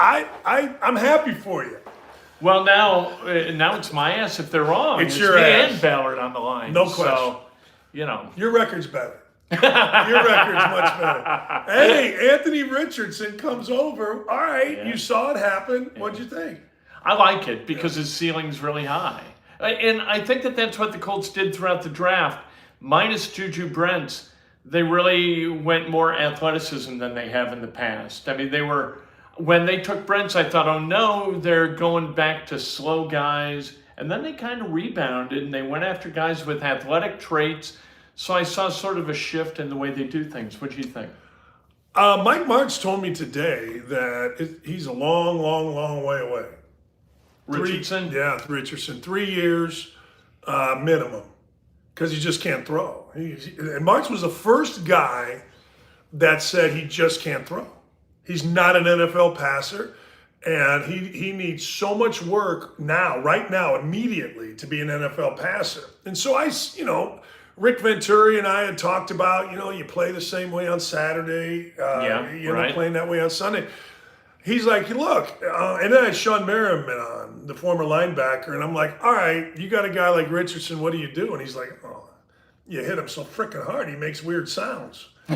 I'm happy for you. Well, now it's my ass if they're wrong. It's your me ass. and Ballard on the line. No question. So, your record's better. Your record's much better. Hey, Anthony Richardson comes over. All right, you saw it happen. What'd you think? I like it because his ceiling's really high. And I think that's what the Colts did throughout the draft. Minus Juju Brents, they really went more athleticism than they have in the past. I mean, when they took Brents, I thought, oh no, they're going back to slow guys. And then they kind of rebounded and they went after guys with athletic traits. So I saw sort of a shift in the way they do things. What do you think? Mike Martz told me today that he's a long, long, long way away. Richardson? Richardson. 3 years minimum, because he just can't throw. And Martz was the first guy that said he just can't throw. He's not an NFL passer, and he needs so much work right now, immediately, to be an NFL passer. And so Rick Venturi and I had talked about, you play the same way on Saturday, playing that way on Sunday. He's like, look, and then I had Sean Merriman on, the former linebacker, and I'm like, all right, you got a guy like Richardson, what do you do? And he's like, oh, you hit him so freaking hard, he makes weird sounds. So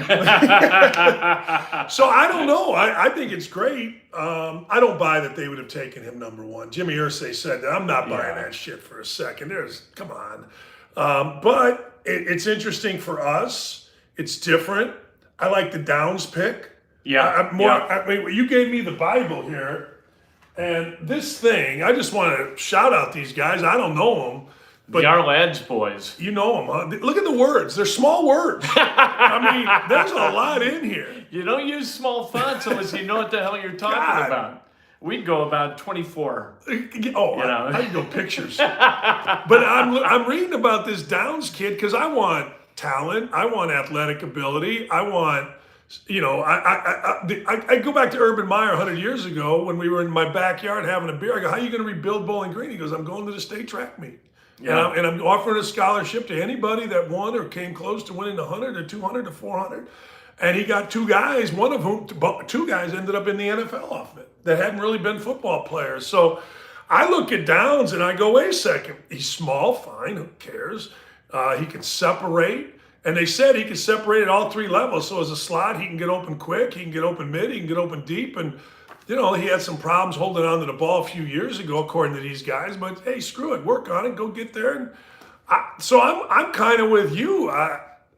I don't know. I think it's great. I don't buy that they would have taken him number one. Jimmy Irsay said that. I'm not buying that shit for a second. Come on. But it's interesting for us. It's different. I like the Downs pick. I mean, you gave me the Bible here, and this thing, I just want to shout out these guys. I don't know them. But the Lads boys. You know them, huh? Look at the words. They're small words. I mean, there's a lot in here. You don't use small fonts unless you know what the hell you're talking about. We'd go about 24. I can go pictures. But I'm reading about this Downs kid because I want talent. I want athletic ability. I want, I go back to Urban Meyer 100 years ago when we were in my backyard having a beer. I go, how are you going to rebuild Bowling Green? He goes, I'm going to the state track meet. Yeah. And I'm offering a scholarship to anybody that won or came close to winning 100 or 200 or 400. And he got two guys, one of whom, two guys ended up in the NFL off it that hadn't really been football players. So I look at Downs and I go, wait a second. He's small, fine, who cares? He can separate. And they said he can separate at all three levels. So as a slot, he can get open quick, he can get open mid, he can get open deep. And he had some problems holding on to the ball a few years ago, according to these guys. But hey, screw it, work on it, go get there. And so I'm kind of with you.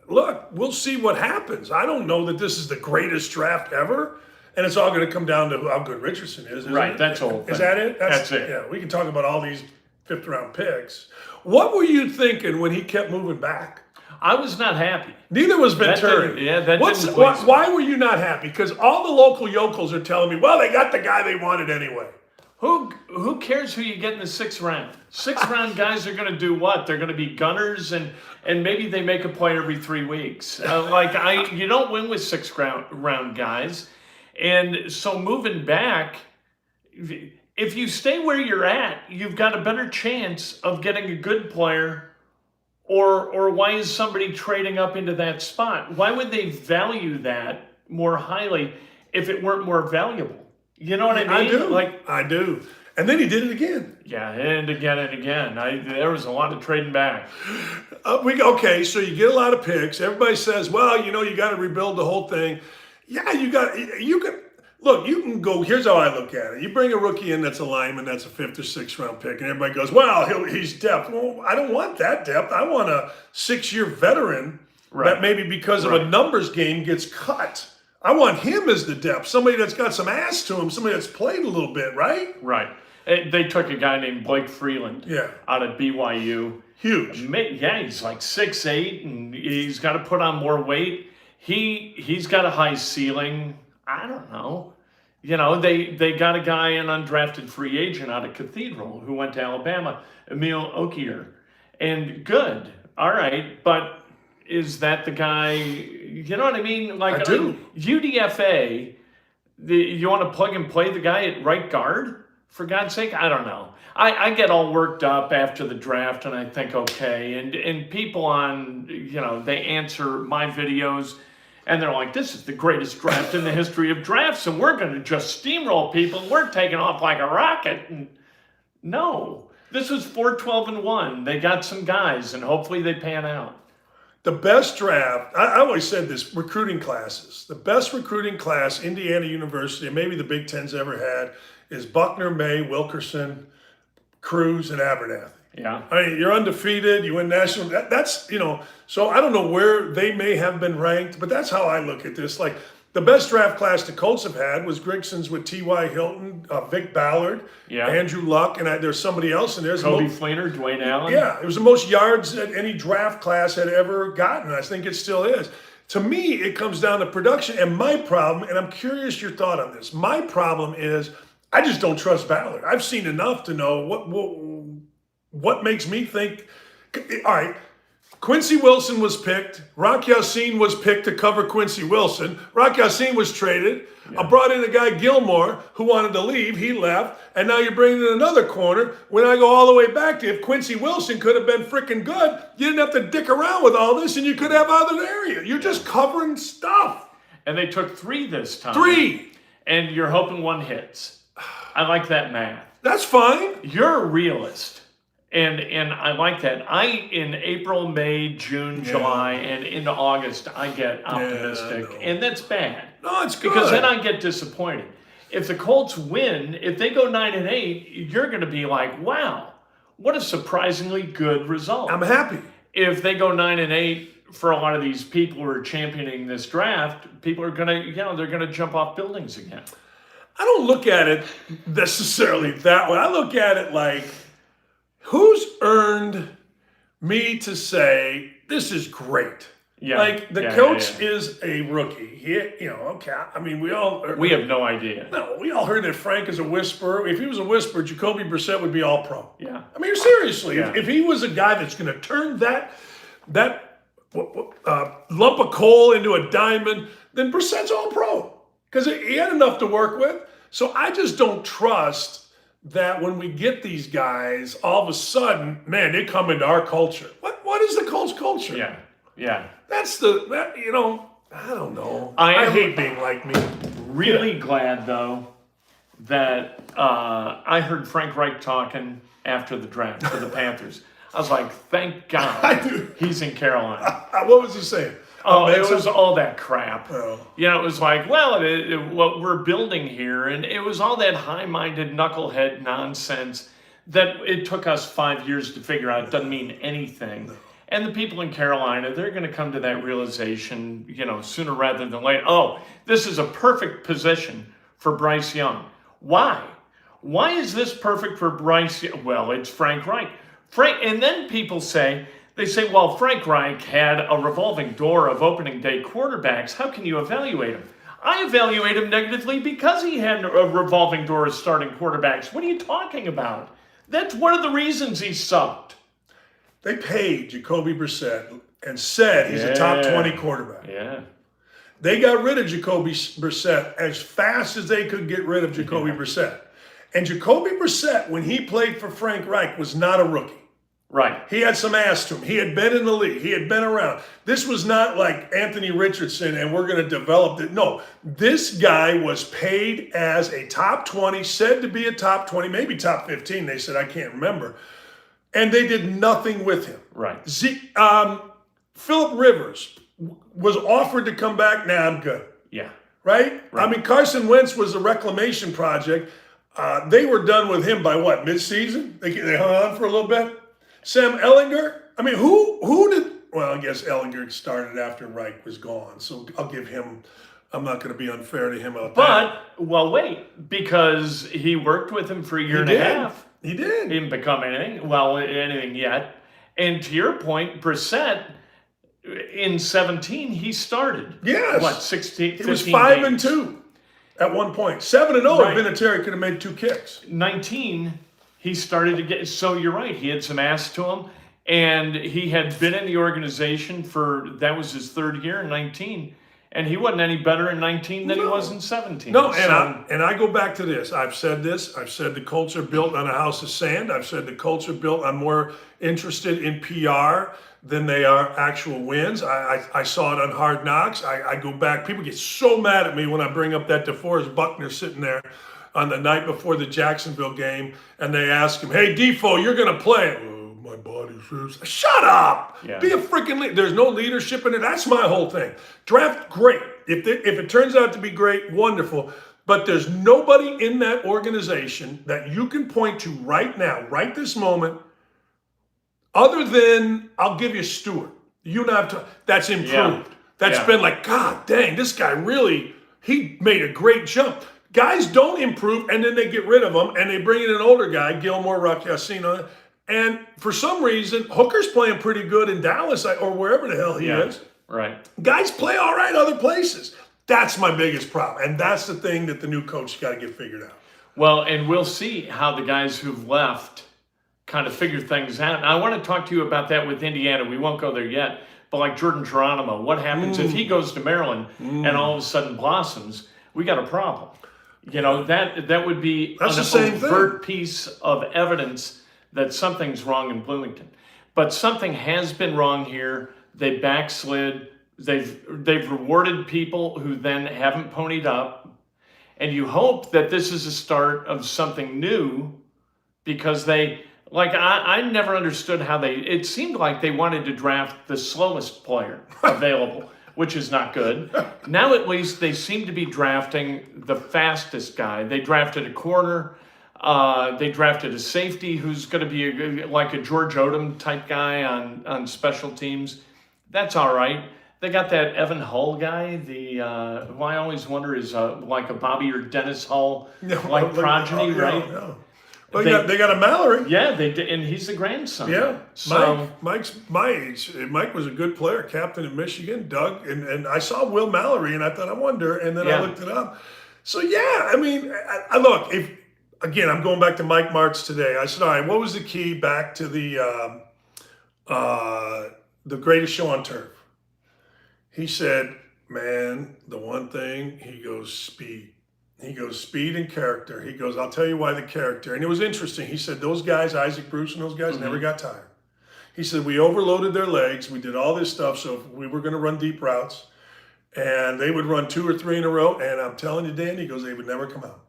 Look, we'll see what happens. I don't know that this is the greatest draft ever, and it's all going to come down to how good Richardson is. Right, it? That's all. Is that it? That's it. Yeah, we can talk about all these fifth-round picks. What were you thinking when he kept moving back? I was not happy. Neither was Venturi. Why were you not happy? Because all the local yokels are telling me, well, they got the guy they wanted anyway. Who cares who you get in the sixth round? Sixth round guys are going to do what? They're going to be gunners, and maybe they make a play every 3 weeks. You don't win with sixth round guys. And so moving back, if you stay where you're at, you've got a better chance of getting a good player. Or why is somebody trading up into that spot? Why would they value that more highly if it weren't more valuable? You know what I mean? I do. And then he did it again. Yeah, and again and again. There was a lot of trading back. Okay, so you get a lot of picks. Everybody says, well, you got to rebuild the whole thing. Yeah, you can. Look, you can go, here's how I look at it. You bring a rookie in that's a lineman, that's a 5th or 6th round pick, and everybody goes, well, he's depth. Well, I don't want that depth. I want a 6-year veteran that maybe because of a numbers game gets cut. I want him as the depth, somebody that's got some ass to him, somebody that's played a little bit, right? Right. They took a guy named Blake Freeland out of BYU. Huge. Yeah, he's like 6'8", and he's got to put on more weight. He's got a high ceiling. I don't know. They got a guy, an undrafted free agent out of Cathedral who went to Alabama, Emil Okier. And good. All right. But is that the guy, you know what I mean? I do. UDFA, you want to plug and play the guy at right guard? For God's sake? I don't know. I get all worked up after the draft and I think, okay. And people on, they answer my videos. And they're like, this is the greatest draft in the history of drafts, and we're going to just steamroll people. We're taking off like a rocket. And no, this was 4-12-1. They got some guys, and hopefully they pan out. The best draft, I always said this, recruiting classes. The best recruiting class Indiana University, and maybe the Big Ten's ever had, is Buckner, May, Wilkerson, Cruz, and Abernathy. Yeah. I mean, you're undefeated, you win national, that's, so I don't know where they may have been ranked, but that's how I look at this. Like, the best draft class the Colts have had was Grigson's with T.Y. Hilton, Vic Ballard, Andrew Luck, and there's somebody else in there. Kobe Fleener, Dwayne Allen. Yeah, it was the most yards that any draft class had ever gotten. I think it still is. To me, it comes down to production. And my problem, and I'm curious your thought on this, my problem is I just don't trust Ballard. I've seen enough to know what makes me think, all right, Quincy Wilson was picked. Rock Ya-Sin was picked to cover Quincy Wilson. Rock Ya-Sin was traded. I brought in a guy, Gilmore, who wanted to leave. He left. And now you're bringing in another corner. When I go all the way back to if Quincy Wilson could have been freaking good, you didn't have to dick around with all this, and you could have other area. You're just covering stuff. And they took 3 this time. 3. And you're hoping 1 hits. I like that math. That's fine. You're a realist. And I like that. In April, May, June, July, and into August, I get optimistic. And that's bad. No, it's good. Because then I get disappointed. If the Colts win, if they go 9-8, you're going to be like, wow, what a surprisingly good result. I'm happy. If they go 9-8, for a lot of these people who are championing this draft, people are going to, they're going to jump off buildings again. I don't look at it necessarily that way. I look at it like, who's earned me to say, this is great? Yeah. Like, the coach is a rookie. He, okay. I mean, we have no idea. No, we all heard that Frank is a whisperer. If he was a whisperer, Jacoby Brissett would be all pro. Yeah. I mean, seriously, if he was a guy that's going to turn that lump of coal into a diamond, then Brissett's all pro. Because he had enough to work with. So I just don't trust that when we get these guys, all of a sudden, man, they come into our culture. What is the Colts culture? Yeah, yeah. That's I don't know. I hate being like me. Really glad, though, that I heard Frank Reich talking after the draft for the Panthers. I was like, thank God he's in Carolina. What was he saying? Oh, it was all that crap. Oh. It was like, well, what we're building here, and it was all that high-minded knucklehead nonsense that it took us 5 years to figure out. It doesn't mean anything. No. And the people in Carolina, they're going to come to that realization, sooner rather than later. Oh, this is a perfect position for Bryce Young. Why? Why is this perfect for Bryce Young? Well, it's Frank Reich. And then people say, well, Frank Reich had a revolving door of opening day quarterbacks. How can you evaluate him? I evaluate him negatively because he had a revolving door of starting quarterbacks. What are you talking about? That's one of the reasons he sucked. They paid Jacoby Brissett and said he's a top 20 quarterback. Yeah. They got rid of Jacoby Brissett as fast as they could get rid of Jacoby Brissett. And Jacoby Brissett, when he played for Frank Reich, was not a rookie. Right. He had some ass to him. He had been in the league. He had been around. This was not like Anthony Richardson and we're going to develop it. No, this guy was paid as a top 20, said to be a top 20, maybe top 15. They said, I can't remember. And they did nothing with him. Right. Phillip Rivers was offered to come back. Nah, I'm good. Yeah. Right? I mean, Carson Wentz was a reclamation project. They were done with him by what, mid-season? They hung on for a little bit. Sam Ehlinger, I mean, who did, well, I guess Ehlinger started after Reich was gone, so I'll give him, I'm not going to be unfair to him about that. But, well, wait, because he worked with him for a year and a half. He did. He didn't become anything yet. And to your point, Brissett, in 17, he started. Yes. What, 16, 15 He was 5-2 games. at one point. 7-0 Right. if Vinatieri could have made 2 kicks. 19, he started to get, so you're right, he had some ass to him, and he had been in the organization that was his 3rd year in 19, And he wasn't any better in 19 than he was in 17. No, and I go back to this. I've said this. I've said the Colts are built on a house of sand. I've said the Colts are built on more interested in PR than they are actual wins. I saw it on Hard Knocks. I go back. People get so mad at me when I bring up that DeForest Buckner sitting there on the night before the Jacksonville game, and they ask him, "Hey, Defo, you're going to play." My body says, shut up. Yeah. Be a freaking leader. There's no leadership in it. That's my whole thing. Draft, great. If it turns out to be great, wonderful. But there's nobody in that organization that you can point to right now, right this moment, other than, I'll give you Stewart. You and I have to, that's improved. Yeah. That's been like, God dang, this guy really, he made a great jump. Guys don't improve, and then they get rid of them, and they bring in an older guy, Gilmore, Rakiacino, and for some reason, Hooker's playing pretty good in Dallas or wherever the hell he is. Right. Guys play all right other places. That's my biggest problem. And that's the thing that the new coach got to get figured out. Well, and we'll see how the guys who've left kind of figure things out. And I want to talk to you about that with Indiana. We won't go there yet. But like Jordan Geronimo, what happens if he goes to Maryland and all of a sudden blossoms? We got a problem. You know, that would be an overt piece of evidence that something's wrong in Bloomington. But something has been wrong here. They backslid. They've rewarded people who then haven't ponied up. And you hope that this is a start of something new, because they, like, I never understood how it seemed like they wanted to draft the slowest player available, which is not good. Now at least they seem to be drafting the fastest guy. They drafted a corner. They drafted a safety who's going to be like a George Odom type guy on special teams. That's all right. They got that Evan Hull guy, who I always wonder is like a Bobby or Dennis Hull progeny, right? Yeah. Well, they got a Mallory. Yeah, they did, and he's the grandson. Yeah, so Mike's my age. Mike was a good player, captain in Michigan. Doug, and I saw Will Mallory, and I thought, I wonder, and then I looked it up. So yeah, I mean, I look, again, I'm going back to Mike Martz today. I said, all right, what was the key back to the greatest show on turf? He said, man, the one thing, he goes, speed. He goes, speed and character. He goes, I'll tell you why the character. And it was interesting. He said, those guys, Isaac Bruce and those guys, never got tired. He said, we overloaded their legs. We did all this stuff. So if we were going to run deep routes, and they would run 2 or 3 in a row. And I'm telling you, Dan, he goes, they would never come out.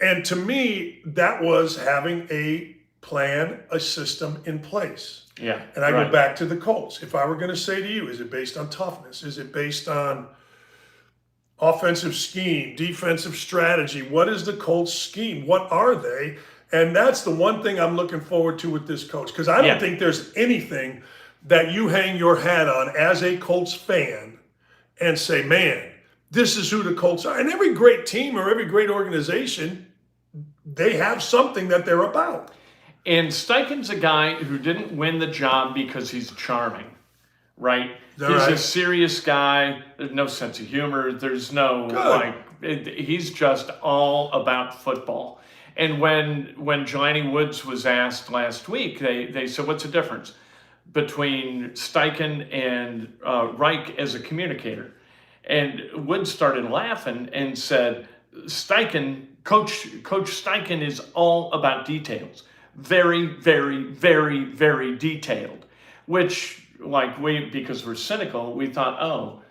And to me, that was having a plan, a system in place. Yeah. And I go back to the Colts. If I were going to say to you, is it based on toughness? Is it based on offensive scheme, defensive strategy? What is the Colts scheme? What are they? And that's the one thing I'm looking forward to with this coach, because I don't think there's anything that you hang your hat on as a Colts fan and say, man, this is who the Colts are. And every great team or every great organization, they have something that they're about. And Steichen's a guy who didn't win the job because he's charming, right? He's a serious guy. There's no sense of humor. There's no, he's just all about football. And when Jelani Woods was asked last week, they said, what's the difference between Steichen and Reich as a communicator? And Woods started laughing and said, Coach Steichen is all about details. Very, very, very, very detailed. Which, because we're cynical, we thought,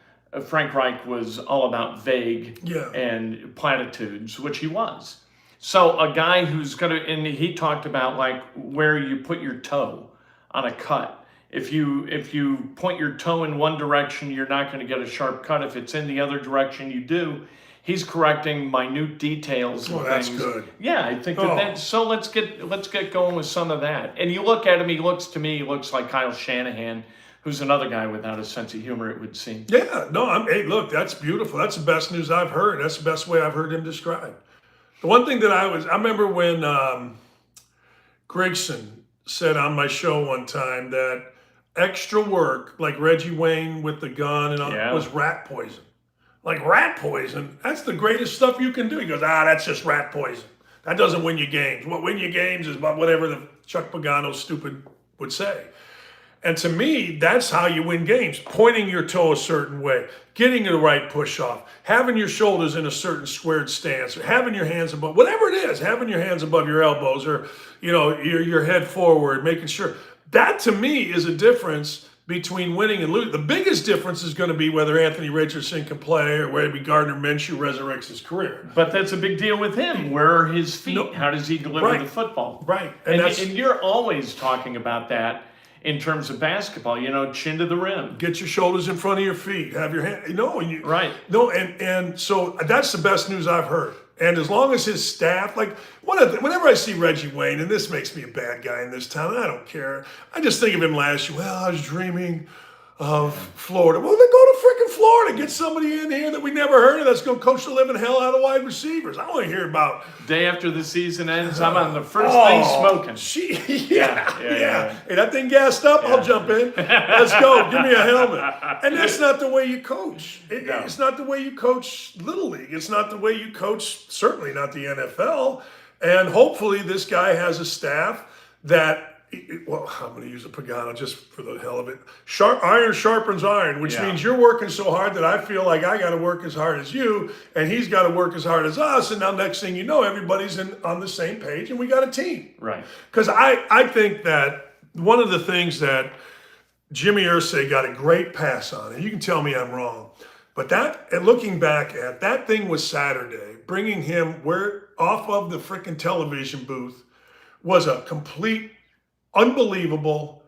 Frank Reich was all about vague and platitudes, which he was. So a guy who's and he talked about where you put your toe on a cut. If you point your toe in one direction, you're not going to get a sharp cut. If it's in the other direction, you do. He's correcting minute details and that's things. good. Yeah, I think that. So let's get going with some of that. And you look at him, he looks like Kyle Shanahan, who's another guy without a sense of humor, it would seem. Yeah, no, hey, look, that's beautiful. That's the best news I've heard. That's the best way I've heard him described. The one thing that I remember when Grigson said on my show one time that extra work, like Reggie Wayne with the gun and all, was rat poison. Like rat poison, that's the greatest stuff you can do. He goes, that's just rat poison. That doesn't win you games. What win you games is about whatever the Chuck Pagano stupid would say. And to me, that's how you win games. Pointing your toe a certain way, getting the right push off, having your shoulders in a certain squared stance, or having your hands above, whatever it is, having your hands above your elbows, or your head forward, making sure. That to me is a difference between winning and losing. The biggest difference is going to be whether Anthony Richardson can play or whether Gardner Minshew resurrects his career. But that's a big deal with him. Where are his feet? No, How does he deliver right, the football? Right. And you're always talking about that in terms of basketball, chin to the rim. Get your shoulders in front of your feet. Have your hand, right. No, and so that's the best news I've heard. And as long as his staff, whenever I see Reggie Wayne, and this makes me a bad guy in this town, I don't care. I just think of him last year. Well, I was dreaming of Florida. Well, then go to freaking Florida. Get somebody in here that we never heard of that's going to coach the living hell out of wide receivers. I want to hear about. Day after the season ends, I'm on the first thing smoking. Yeah. Hey, that thing gassed up, I'll jump in. Let's go. Give me a helmet. And that's not the way you coach. It's not the way you coach Little League. It's not the way you coach, certainly not the NFL. And hopefully this guy has a staff that, well, I'm going to use a Pagano just for the hell of it. Iron sharpens iron, which means you're working so hard that I feel like I got to work as hard as you, and he's got to work as hard as us. And now next thing you know, everybody's on the same page, and we got a team. Right. Because I think that one of the things that Jimmy Irsay got a great pass on, and you can tell me I'm wrong, but and looking back at that thing was Saturday, bringing him off of the freaking television booth was a complete unbelievable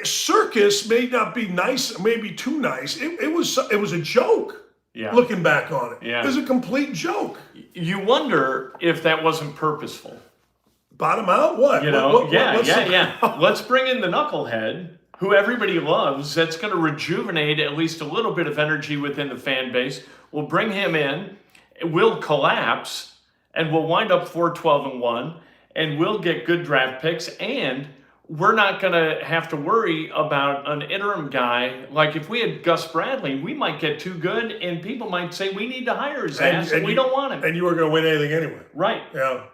circus. May not be nice, maybe too nice. It was a joke. Yeah. Looking back on it, it was a complete joke. You wonder if that wasn't purposeful. Bottom out? What? Let's bring in the knucklehead, who everybody loves. That's going to rejuvenate at least a little bit of energy within the fan base. We'll bring him in. We'll collapse, and we'll wind up 4-12-1. And we'll get good draft picks, and we're not going to have to worry about an interim guy. Like if we had Gus Bradley, we might get too good, and people might say we need to hire his ass, and we don't want him. And you weren't going to win anything anyway. Right. Yeah.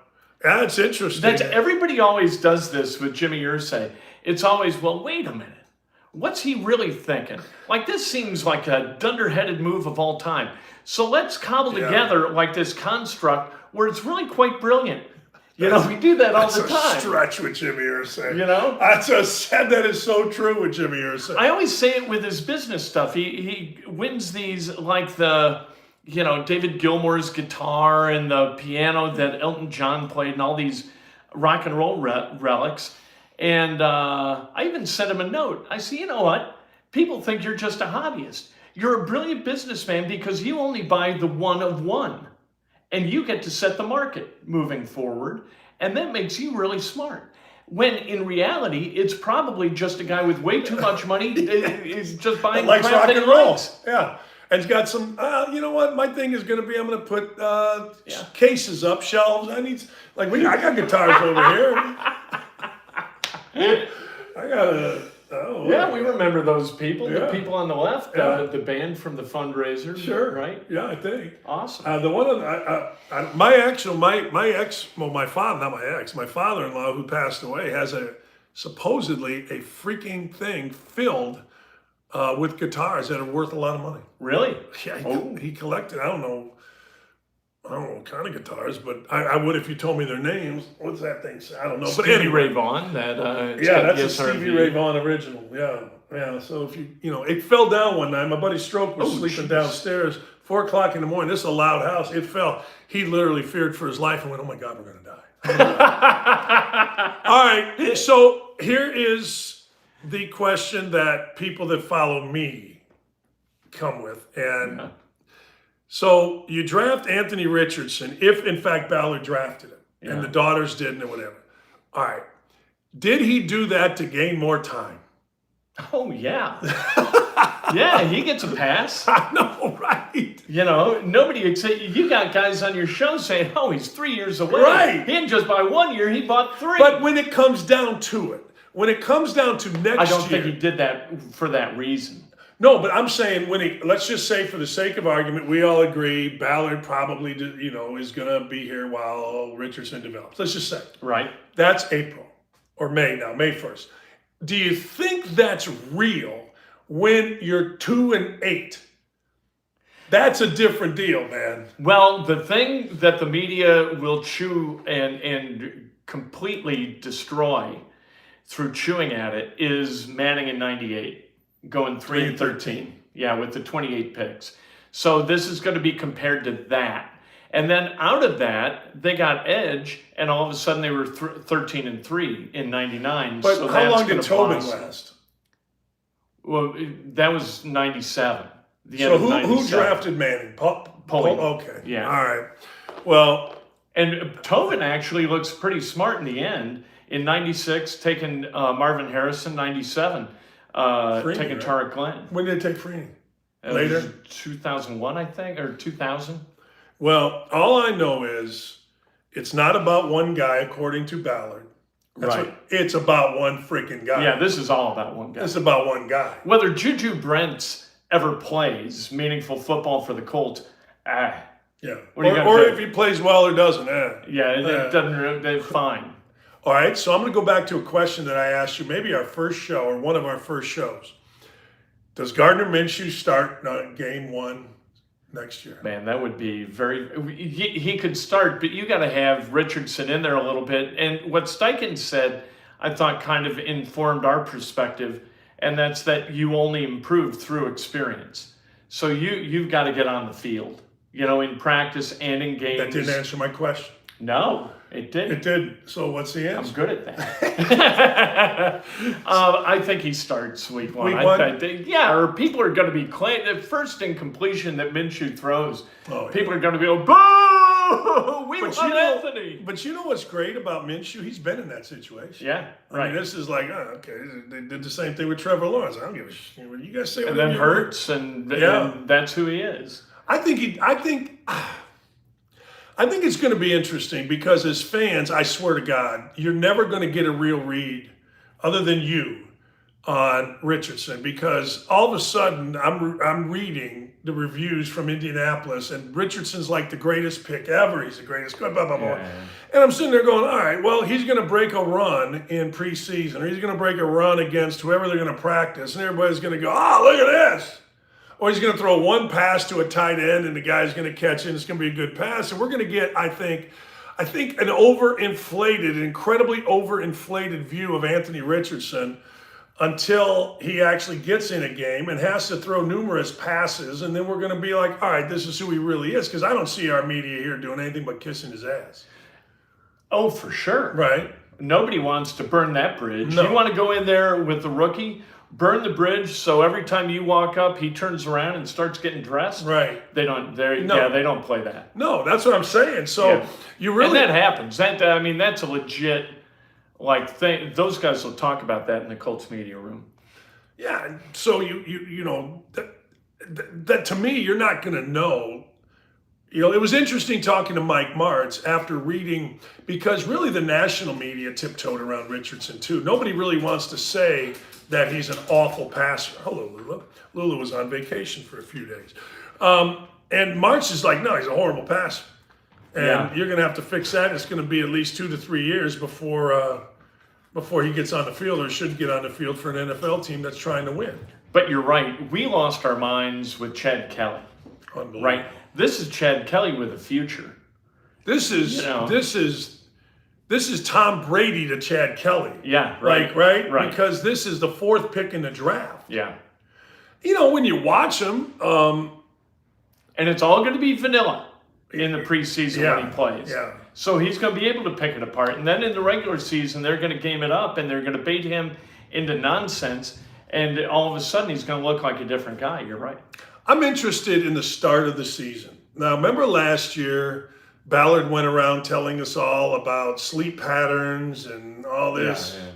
That's interesting. Everybody always does this with Jimmy Irsay. It's always, well, wait a minute. What's he really thinking? Like, this seems like a dunderheaded move of all time. So let's cobble together like this construct where it's really quite brilliant. We do that all the time. That's a stretch with Jimmy Irsay. I just said that is so true with Jimmy Irsay. I always say it with his business stuff. He wins these like the, David Gilmour's guitar and the piano that Elton John played and all these rock and roll relics. And I even sent him a note. I said, you know what? People think you're just a hobbyist. You're a brilliant businessman because you only buy the one of one. And you get to set the market moving forward, and that makes you really smart. When in reality, it's probably just a guy with way too much money is just buying likes crap rock that and he roll. likes. Yeah, and it's got some. You know what? My thing is going to be, I'm going to put cases up, shelves. I got guitars over here. I got a. Oh, yeah, we remember those people. Yeah. The people on the left, the band from the fundraiser. Sure. Right? Yeah, I think. Awesome. The one my father-in-law who passed away has supposedly a freaking thing filled with guitars that are worth a lot of money. Really? Yeah, he collected. I don't know what kind of guitars, but I would if you told me their names. What's that thing say? I don't know. Stevie Ray Vaughan. That's a Stevie Ray Vaughan original. Yeah. So if it fell down one night. My buddy Stroke was sleeping downstairs. 4:00 in the morning. This is a loud house. It fell. He literally feared for his life and went, "Oh my God, we're gonna die." All right. So here is the question that people that follow me come with, and. Yeah. So you draft Anthony Richardson, if in fact Ballard drafted him, and the daughters didn't or whatever. All right. Did he do that to gain more time? Oh, yeah. Yeah, he gets a pass. I know, right? Nobody except you got guys on your show saying, oh, he's 3 years away. Right. He didn't just buy 1 year, he bought 3. But when it comes down to it, when it comes down to next year. I don't think he did that for that reason. No, but I'm saying let's just say for the sake of argument, we all agree Ballard probably, is going to be here while Richardson develops. Let's just say. Right. That's April or May now, May 1st. do you think that's real when you're 2-8? That's a different deal, man. Well, the thing that the media will chew and completely destroy through chewing at it is Manning in 98, going 3-13. Yeah, with the 28 picks. So this is going to be compared to that. And then out of that, they got Edge, and all of a sudden they were 13-3 in 99. But so how long did that's Tobin blossom. last? Well, that was 97. The end So of who 97. drafted Manning? Paulie. Okay. Yeah. All right. Well, And Tobin actually looks pretty smart in the end. In 96, taking Marvin Harrison, 97, Freeney, taking right? Tarek Glenn. when did they take Freeney? It Later? was 2001, I think, or 2000. Well, all I know is it's not about one guy, according to Ballard. Right. It's about one freaking guy. Yeah, this is all about one guy. It's about one guy. Whether Juju Brents ever plays meaningful football for the Colts, Yeah. What are you gonna Or do? if he plays well or doesn't. yeah, it doesn't. They're fine. All right. So I'm going to go back to a question that I asked you, maybe our first show or one of our first shows. Does Gardner Minshew start game 1 next year? Man, that would be very. He could start, but you got to have Richardson in there a little bit. And what Steichen said, I thought, kind of informed our perspective, and that's that you only improve through experience. So you've got to get on the field, in practice and in games. That didn't answer my question. No, it didn't. It did. So what's the answer? I'm good at that. I think he starts week 1. Week 1? Or people are going to be claiming the first incompletion that Minshew throws. Oh, yeah. People are going to be, boo! We want Anthony. But you know what's great about Minshew? He's been in that situation. Yeah, I right. mean, this is like, okay, they did the same thing with Trevor Lawrence. I don't give a shit. You guys say And whatever then you want. Hurts, and that's who he is. I think it's going to be interesting because as fans, I swear to God, you're never going to get a real read other than you on Richardson, because all of a sudden I'm reading the reviews from Indianapolis and Richardson's like the greatest pick ever. He's the greatest. Blah, blah, blah, blah. Yeah. And I'm sitting there going, all right, well, he's going to break a run in preseason, or he's going to break a run against whoever they're going to practice, and everybody's going to go, look at this. Or he's going to throw one pass to a tight end, and the guy's going to catch it, and it's going to be a good pass. And we're going to get, I think an incredibly overinflated view of Anthony Richardson until he actually gets in a game and has to throw numerous passes. And then we're going to be like, all right, this is who he really is. Because I don't see our media here doing anything but kissing his ass. Oh, for sure. Right. Nobody wants to burn that bridge. No. You want to go in there with the rookie, burn the bridge, so every time you walk up, he turns around and starts getting dressed. Right. They don't. They don't play that. No, that's what I'm saying. So you really. And that happens. That's a legit thing. Those guys will talk about that in the Colts media room. Yeah. So you know that to me, you're not going to know. It was interesting talking to Mike Martz after reading, because really the national media tiptoed around Richardson too. Nobody really wants to say that he's an awful passer. Hello, Lula. Lula was on vacation for a few days. And Martz is like, no, he's a horrible passer. And you're going to have to fix that. It's going to be at least 2 to 3 years before he gets on the field, or should get on the field for an NFL team that's trying to win. But you're right. We lost our minds with Chad Kelly. Unbelievable. Right. This is Chad Kelly with a future. This is Tom Brady to Chad Kelly. Yeah, right. Right? Because this is the 4th pick in the draft. Yeah. When you watch him, and it's all going to be vanilla in the preseason when he plays. Yeah. So he's going to be able to pick it apart. And then in the regular season, they're going to game it up, and they're going to bait him into nonsense. And all of a sudden, he's going to look like a different guy. You're right. I'm interested in the start of the season. Now, remember last year, Ballard went around telling us all about sleep patterns and all this. Yeah.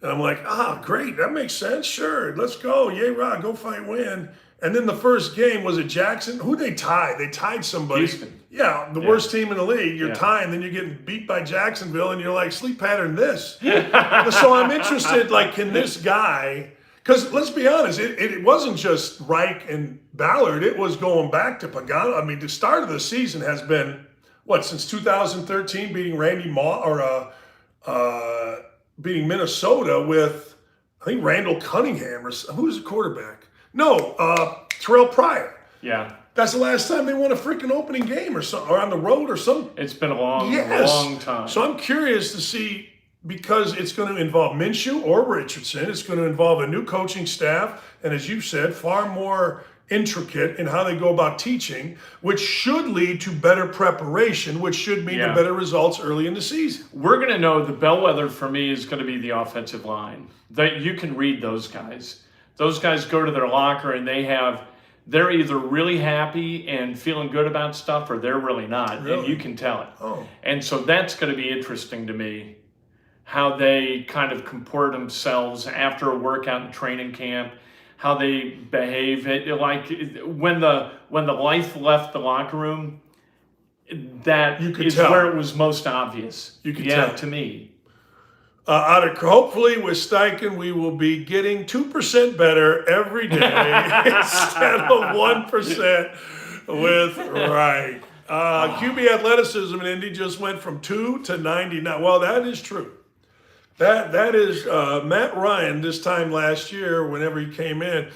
And I'm like, great, that makes sense. Sure, let's go. Yay, rah, go fight, win. And then the first game, was it Jackson? Who they tied? They tied somebody. Houston. Yeah, the worst team in the league. You're Yeah. tying, then you're getting beat by Jacksonville, and you're like, sleep pattern this. So I'm interested, can this guy, because let's be honest, it wasn't just Reich and Ballard. It was going back to Pagano. I mean, the start of the season has been, since 2013, beating Randy Moss, or beating Minnesota with, I think, Randall Cunningham or who's the quarterback? No, Terrell Pryor. Yeah. That's the last time they won a freaking opening game or something, or on the road or something. It's been a long time. So I'm curious to see, because it's going to involve Minshew or Richardson. It's going to involve a new coaching staff, and as you said, far more intricate in how they go about teaching, which should lead to better preparation, which should mean better results early in the season. We're going to know the bellwether for me is going to be the offensive line. That you can read those guys. Those guys go to their locker and they're either really happy and feeling good about stuff, or they're really not, and you can tell it. Oh. And so that's going to be interesting to me, how they kind of comport themselves after a workout in training camp, how they behave. Like when the life left the locker room, that is where it was most obvious. You could tell. To me. Hopefully with Steichen, we will be getting 2% better every day instead of 1% with Wright. QB athleticism in Indy just went from 2 to 99. Well, that is true. That is Matt Ryan this time last year, whenever he came in,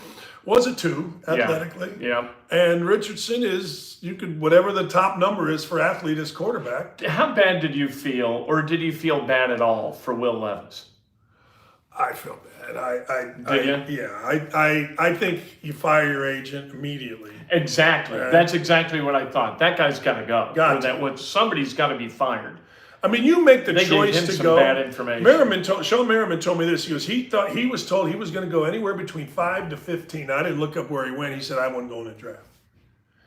was a 2 athletically. Yeah. And Richardson is, whatever the top number is for athlete as quarterback. How bad did you feel, or did you feel bad at all for Will Levis? I feel bad. Did you? Yeah. I think you fire your agent immediately. Exactly. Right? That's exactly what I thought. That guy's got to go. Somebody's got to be fired. I mean, you make the choice gave him to some go. Bad information. Sean Merriman told me this. He goes, he was told he was going to go anywhere between 5 to 15. I didn't look up where he went. He said, I wasn't going to draft.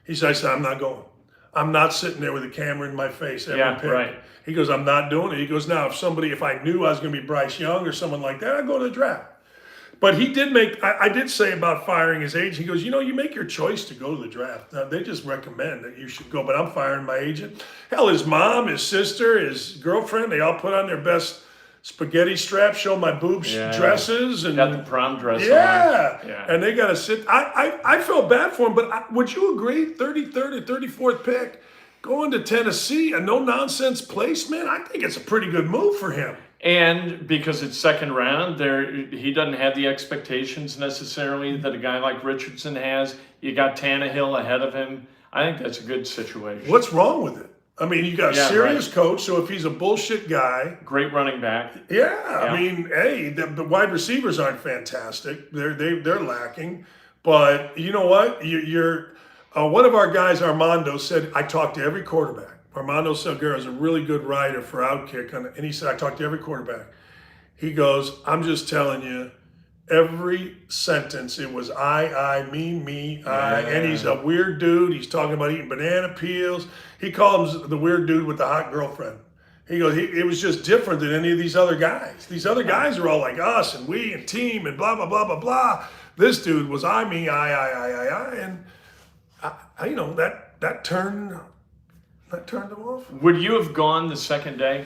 I said, I'm not going. I'm not sitting there with a camera in my face every pick. Right. He goes, I'm not doing it. He goes, now, if I knew I was going to be Bryce Young or someone like that, I'd go to the draft. But he did I did say about firing his agent. He goes, you make your choice to go to the draft. They just recommend that you should go, but I'm firing my agent. Hell, his mom, his sister, his girlfriend, they all put on their best spaghetti straps, show my boobs dresses. And got the prom dress on. Yeah. And they got to sit. I felt bad for him, but would you agree, 33rd or 34th pick, going to Tennessee, a no-nonsense place, man, I think it's a pretty good move for him. And because it's second round, he doesn't have the expectations necessarily that a guy like Richardson has. You got Tannehill ahead of him. I think that's a good situation. What's wrong with it? I mean, you got a serious coach, so if he's a bullshit guy. Great running back. Yeah. I mean, hey, the wide receivers aren't fantastic. They're lacking. But you know what? One of our guys, Armando, said, I talked to every quarterback. Armando Salguero is a really good writer for Outkick, and he said, I talked to every quarterback. He goes, I'm just telling you, every sentence, it was I, me, I, and he's a weird dude. He's talking about eating banana peels. He calls him the weird dude with the hot girlfriend. He goes, it was just different than any of these other guys. These other guys are all like us, and we, and team, and blah, blah, blah, blah, blah. This dude was I, me, I, and that turned... That turned them off. Would you have gone the second day?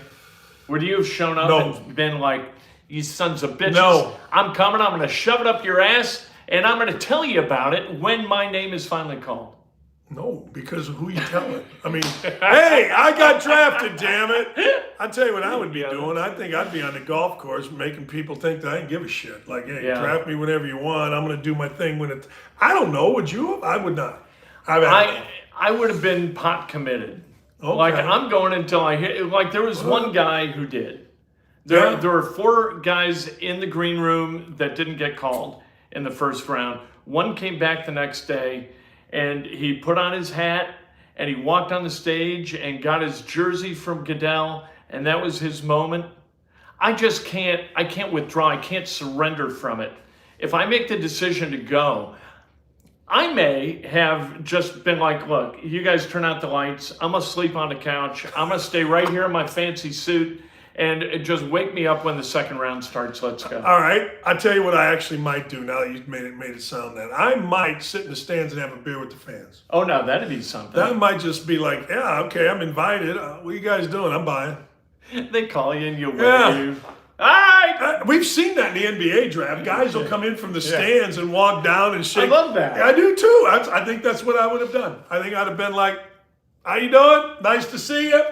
Would you have shown up and been like, you sons of bitches, I'm coming, I'm going to shove it up your ass, and I'm going to tell you about it when my name is finally called? No, because of who you telling. I mean, hey, I got drafted, damn it. I'll tell you what I would be doing. I think I'd be on the golf course making people think that I didn't give a shit. Like, hey, draft me whenever you want. I'm going to do my thing when it's... I don't know. Would you have? I would not. I would have been pot committed. Okay. Like, I'm going until I hit. Like, there was one guy who did. There were 4 guys in the green room that didn't get called in the first round. One came back the next day, and he put on his hat, and he walked on the stage and got his jersey from Goodell, and that was his moment. I can't withdraw. I can't surrender from it. If I make the decision to go, I may have just been like, look, you guys turn out the lights. I'm going to sleep on the couch. I'm going to stay right here in my fancy suit and just wake me up when the second round starts. Let's go. All right. I'll tell you what I actually might do now that you've made it sound that. I might sit in the stands and have a beer with the fans. Oh, no, that'd be something. That might just be like, yeah, okay, I'm invited. What are you guys doing? I'm buying. They call you and you'll wait you. All right. We've seen that in the NBA draft. Guys will come in from the stands and walk down and shake. I love that. I do too. I think that's what I would have done. I think I'd have been like, how you doing? Nice to see you.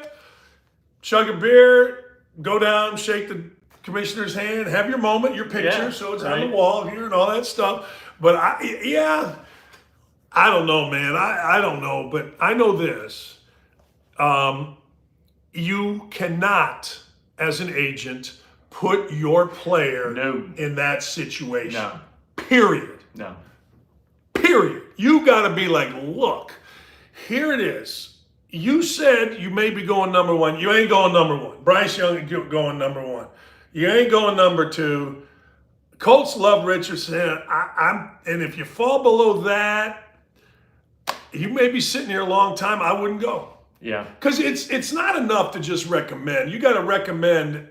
Chug a beer, go down, shake the commissioner's hand, have your moment, your picture, Yeah, so it's right. on the wall here and all that stuff. But I don't know, man. I don't know, but I know this. You cannot, as an agent, put your player in that situation. No. Period. No. Period. You got to be like, look, here it is. You said you may be going number one. You ain't going number one. Bryce Young going number one. You ain't going number two. Colts love Richardson. And if you fall below that, you may be sitting here a long time. I wouldn't go. Yeah. Because it's not enough to just recommend. You got to recommend.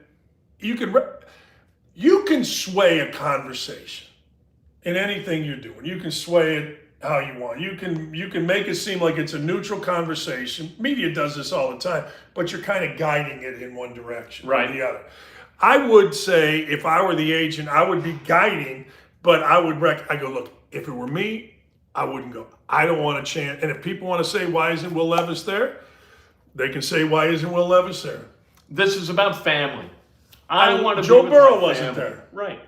You can sway a conversation in anything you're doing. You can sway it how you want. You can make it seem like it's a neutral conversation. Media does this all the time, but you're kind of guiding it in one direction or the other. I would say if I were the agent, I would be guiding, but I go, look, if it were me, I wouldn't go. I don't want a chance. And if people want to say, why isn't Will Levis there? They can say, why isn't Will Levis there? This is about family. I want to. Joe be with Burrow my wasn't family. there. Right.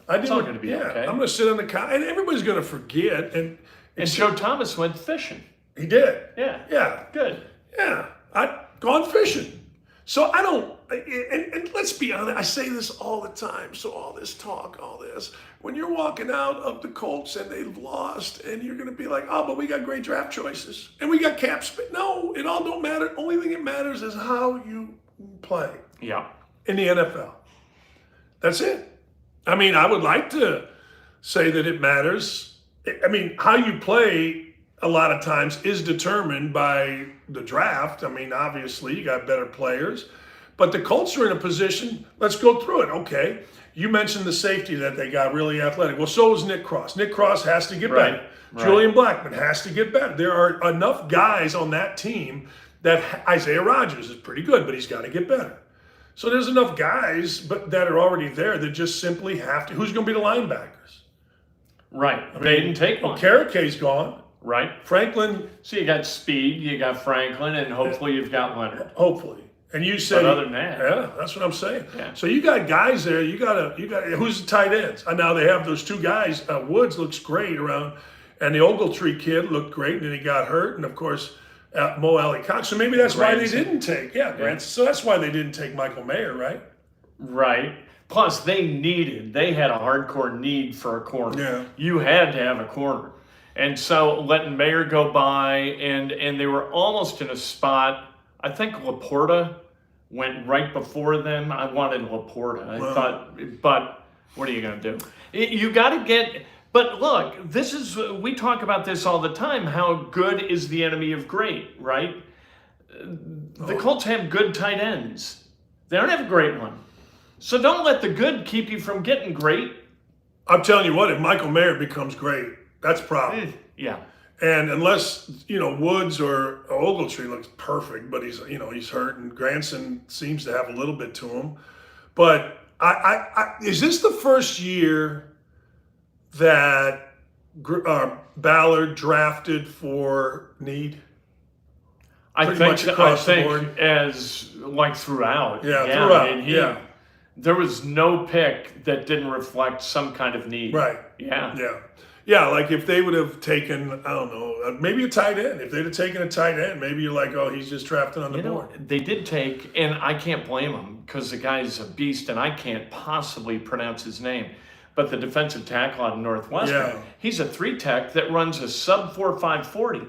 It's all going to be okay. I'm going to sit on the couch, and everybody's going to forget. And Joe Thomas went fishing. He did. Yeah. Yeah. Good. Yeah. I'd gone fishing. So I don't, and let's be honest, I say this all the time. So all this talk, all this, when you're walking out of the Colts and they've lost, and you're going to be like, oh, but we got great draft choices and we got cap space. No, it all don't matter. Only thing that matters is how you play. Yeah. In the NFL. That's it. I mean, I would like to say that it matters. I mean, how you play a lot of times is determined by the draft. I mean, obviously, you got better players. But the Colts are in a position, let's go through it. Okay, you mentioned the safety that they got, really athletic. Well, so is Nick Cross. Nick Cross has to get better. Right. Julian Blackmon has to get better. There are enough guys on that team that Isaiah Rodgers is pretty good, but he's got to get better. So there's enough guys that are already there that just simply have to. Who's going to be the linebackers? Right. They didn't take one. Okerike's gone. Right. Franklin. So you got Speed, you got Franklin, and hopefully you've got Leonard. Hopefully. And you said, but other than that, yeah, that's what I'm saying. Yeah. So you got guys there. You got who's the tight ends? And now they have those two guys. Woods looks great around, and the Ogletree kid looked great, and then he got hurt, and of course Mo Alley Cox. So maybe that's why they didn't take. Grant. So that's why they didn't take Michael Mayer, right? Right. Plus, they had a hardcore need for a corner. Yeah. You had to have a corner. And so letting Mayer go by, and they were almost in a spot. I think Laporta went right before them. I wanted Laporta. I thought, but what are you going to do? You got to get. But look, we talk about this all the time. How good is the enemy of great, right? The Colts have good tight ends. They don't have a great one. So don't let the good keep you from getting great. I'm telling you what, if Michael Mayer becomes great, that's a problem. Yeah. And unless, Woods or Ogletree looks perfect, but he's hurt, and Granson seems to have a little bit to him. But is this the first year that Ballard drafted for need? I think as like throughout. Yeah, throughout. And there was no pick that didn't reflect some kind of need. Right. Yeah. Yeah. Yeah, like if they would have taken, I don't know, maybe a tight end. If they'd have taken a tight end, maybe you're like, oh, he's just drafted on the board. They did take, and I can't blame him because the guy's a beast and I can't possibly pronounce his name. But the defensive tackle out of Northwestern, he's a 3-tech that runs a sub-4.5 40.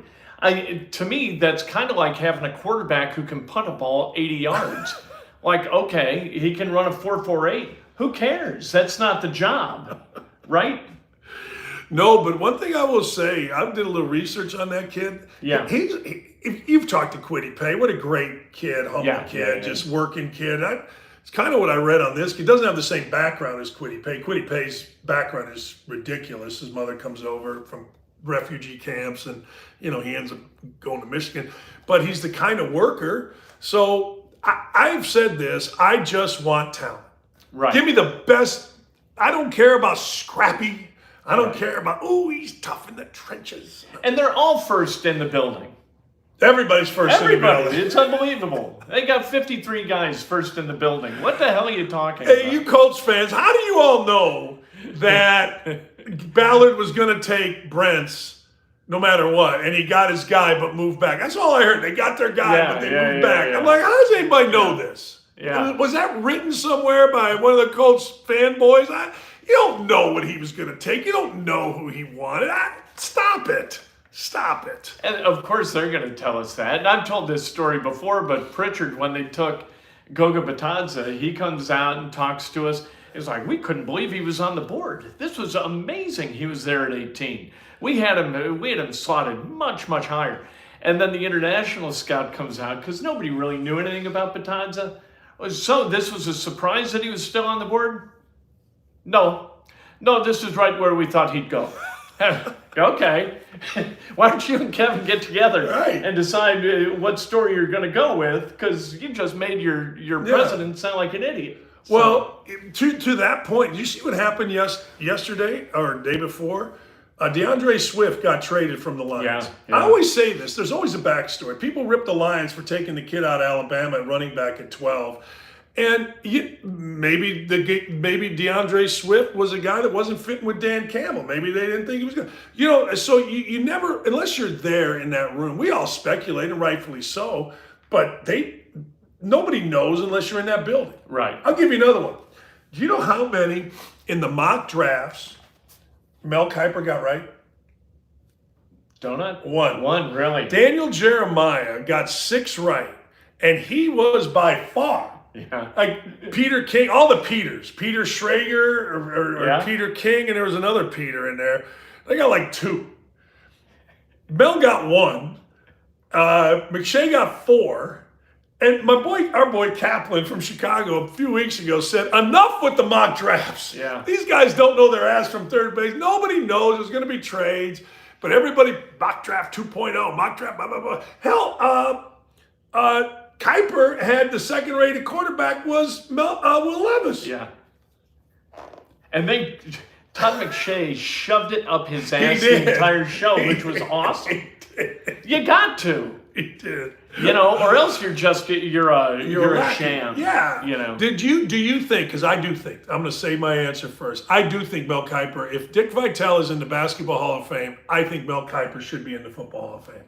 To me, that's kind of like having a quarterback who can punt a ball 80 yards. Like, okay, he can run a 4.48. Who cares? That's not the job, right? No, but one thing I will say, I did a little research on that kid. Yeah. If you've talked to Quiddy Pay, what a great kid, humble kid, just working kid. It's kind of what I read on this. He doesn't have the same background as Quiddy Pay. Quiddy Pay's background is ridiculous. His mother comes over from refugee camps, and he ends up going to Michigan. But he's the kind of worker. So I've said this. I just want talent. Right. Give me the best. I don't care about scrappy. I don't care about, he's tough in the trenches. And they're all first in the building. Everybody's first in the Everybody. building. It's unbelievable. They got 53 guys first in the building. What the hell are you talking Hey, about? you Colts fans, how do you all know that Ballard was going to take Brent's no matter what, and he got his guy but moved back? That's all I heard. They got their guy, but they moved back. Yeah. I'm like, how does anybody know this? Yeah. Was that written somewhere by one of the Colts fanboys? You don't know what he was going to take. You don't know who he wanted. Stop it. Stop it. And of course they're going to tell us that. And I've told this story before, but Pritchard, when they took Goga Batanza, he comes out and talks to us. It's like, we couldn't believe he was on the board. This was amazing. He was there at 18. We had him slotted much, much higher. And then the international scout comes out because nobody really knew anything about Batanza. So this was a surprise that he was still on the board? No, this is right where we thought he'd go. Okay, why don't you and Kevin get together and decide what story you're going to go with? Because you just made your president sound like an idiot. So. Well, to that point, did you see what happened yesterday or day before? DeAndre Swift got traded from the Lions. Yeah. I always say this. There's always a backstory. People rip the Lions for taking the kid out of Alabama at running back at 12. And maybe DeAndre Swift was a guy that wasn't fitting with Dan Campbell. Maybe they didn't think he was good. So you never, unless you're there in that room, we all speculate, and rightfully so, but nobody knows unless you're in that building. Right. I'll give you another one. Do you know how many in the mock drafts Mel Kiper got right? Donut? One, really. Daniel Jeremiah got 6 right, and he was by far like Peter King, all the Peters, Peter Schrager or Peter King, and there was another Peter in there. They got like 2. Mel got 1. McShay got 4. And our boy Kaplan from Chicago a few weeks ago said, enough with the mock drafts. Yeah. These guys don't know their ass from third base. Nobody knows. There's going to be trades. But everybody, mock draft 2.0, mock draft, blah, blah, blah. Hell, Kiper had the second-rated quarterback was Will Levis. Yeah. And Todd McShay shoved it up his ass the entire show, which was awesome. You got to. He did. Or else you're a sham. Yeah. Do you think, because I do think, I'm going to say my answer first. I do think Mel Kiper, if Dick Vitale is in the Basketball Hall of Fame, I think Mel Kiper should be in the Football Hall of Fame.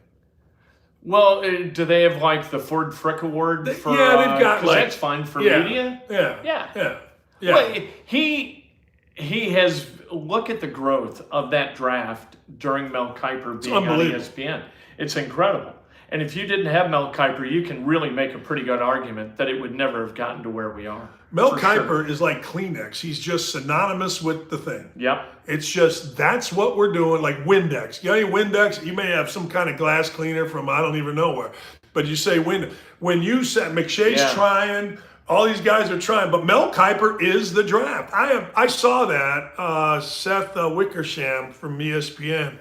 Well, do they have like the Ford Frick Award for? Yeah, they've got because that's fine for media. Yeah. Well, he has. Look at the growth of that draft during Mel Kiper being on ESPN. It's incredible. And if you didn't have Mel Kiper, you can really make a pretty good argument that it would never have gotten to where we are. Mel Kiper is like Kleenex. He's just synonymous with the thing. Yep. It's just, that's what we're doing, like Windex. You know, Windex, you may have some kind of glass cleaner from I don't even know where, but you say Windex. When you said McShay's trying, all these guys are trying, but Mel Kiper is the draft. I saw that, Seth Wickersham from ESPN.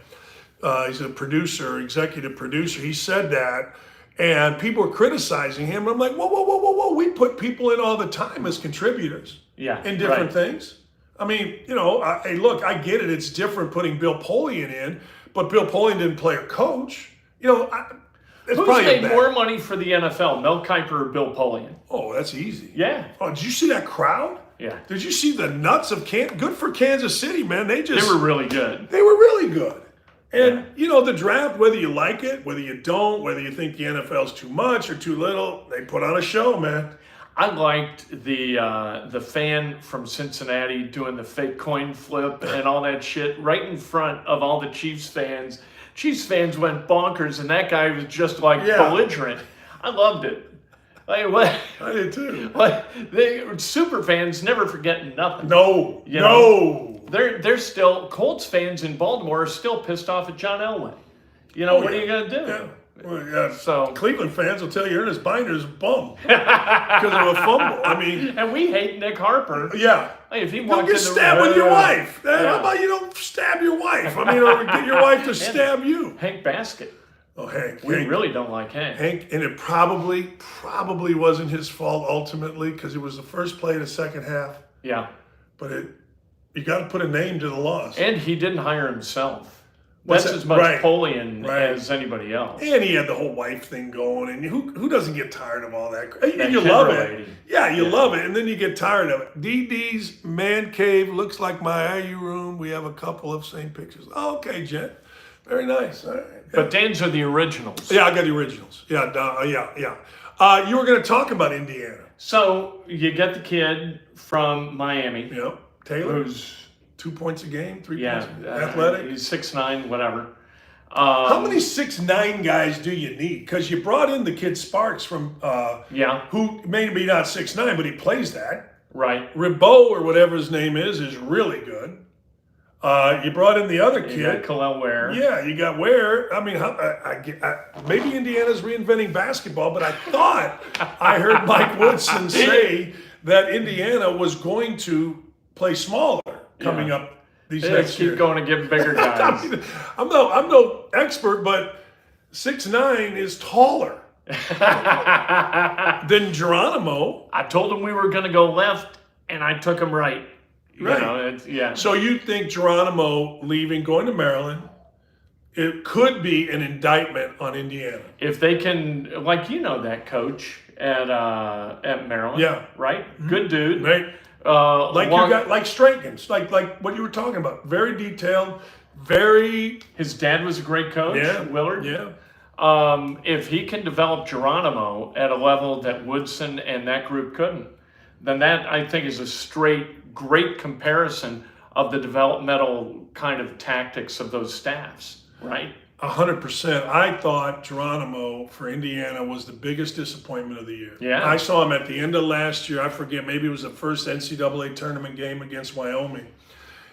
He's a producer, executive producer. He said that, and people were criticizing him. I'm like, whoa. We put people in all the time as contributors in different things. I mean, hey, look, I get it. It's different putting Bill Polian in, but Bill Polian didn't play or coach. It's Who's made more money for the NFL, Mel Kiper or Bill Polian? Oh, that's easy. Yeah. Oh, did you see that crowd? Yeah. Did you see the nuts of Good for Kansas City, man. They were really good. They were really good. And, the draft, whether you like it, whether you don't, whether you think the NFL's too much or too little, they put on a show, man. I liked the fan from Cincinnati doing the fake coin flip and all that shit right in front of all the Chiefs fans. Chiefs fans went bonkers, and that guy was just belligerent. I loved it. I did too. Super fans never forget nothing. No. They're still, Colts fans in Baltimore are still pissed off at John Elway. What are you going to do? Yeah. Well, so Cleveland fans will tell you Ernest Binder's a bum because of a fumble. I mean, and we hate Nick Harper. Yeah. If he don't get stabbed with your wife. How about you don't stab your wife? I mean, or get your wife to stab you. Hank Basket. Oh, Hank. We really don't like Hank. Hank, and it probably wasn't his fault ultimately because it was the first play of the second half. Yeah. But you got to put a name to the loss. And he didn't hire himself. That's as much Right. Napoleon Right. as anybody else. And he had the whole wife thing going, and who doesn't get tired of all that? And That you love kid it. lady. Yeah, you love it, and then you get tired of it. DD's man cave looks like my IU room. We have a couple of same pictures. Oh, okay, Jen. Very nice. All right. Yeah. But Dan's are the originals. Yeah, I got the originals. Yeah, yeah. You were going to talk about Indiana. So you get the kid from Miami, Yep. Taylor, who's 2 points a game, 3 yeah, points a game. Athletic. He's 6'9", whatever. How many 6'9" guys do you need? Because you brought in the kid Sparks from, who maybe not 6'9", but he plays that. Right. Ribot or whatever his name is really good. You brought in the other kid. You got Khalil Ware. Yeah, you got Ware. I mean, maybe Indiana's reinventing basketball, but I thought I heard Mike Woodson say that Indiana was going to play smaller coming up these They next keep year. going to get bigger guys. I mean, I'm no expert, but 6'9" is taller than Geronimo. I told him we were going to go left, and I took him right. You Right. know, yeah. So you think Geronimo leaving, going to Maryland, it could be an indictment on Indiana? If they can, like that coach at Maryland. Yeah. Right. Good dude. Right? Like you got like Strankins, like what you were talking about. Very detailed, very His dad was a great coach. Willard. Yeah. If he can develop Geronimo at a level that Woodson and that group couldn't, then that I think is a great comparison of the developmental kind of tactics of those staffs, right? 100%. I thought Geronimo for Indiana was the biggest disappointment of the year. Yeah. I saw him at the end of last year. I forget, maybe it was the first NCAA tournament game against Wyoming.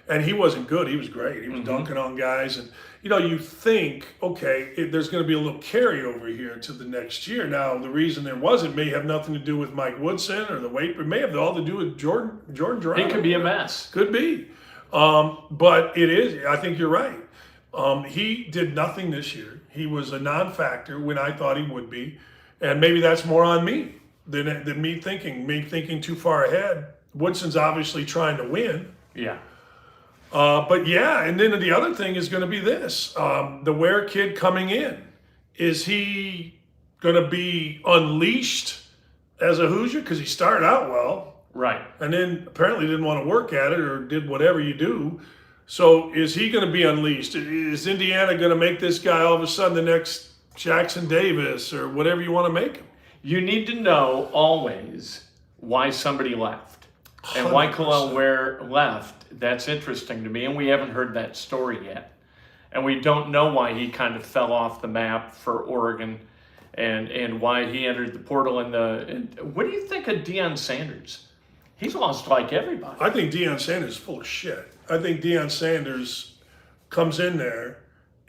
And he wasn't good. He was great. He was dunking on guys. And, you think, okay, there's going to be a little carryover here to the next year. Now, the reason there wasn't may have nothing to do with Mike Woodson or the weight, but may have all to do with Jordan Geronimo. It could be a mess. Could be. But it is. I think you're right. He did nothing this year. He was a non-factor when I thought he would be. And maybe that's more on me than me thinking too far ahead. Woodson's obviously trying to win. Yeah. But yeah, and then the other thing is going to be this. The Ware kid coming in. Is he going to be unleashed as a Hoosier? Because he started out well. Right. And then apparently didn't want to work at it or did whatever you do. So is he going to be unleashed? Is Indiana going to make this guy all of a sudden the next Jackson Davis or whatever you want to make him? You need to know always why somebody left. And why 100%. Khalil Ware left. That's interesting to me, and we haven't heard that story yet. And we don't know why he kind of fell off the map for Oregon and why he entered the portal. What do you think of Deion Sanders? He's lost like everybody. I think Deion Sanders is full of shit. I think Deion Sanders comes in there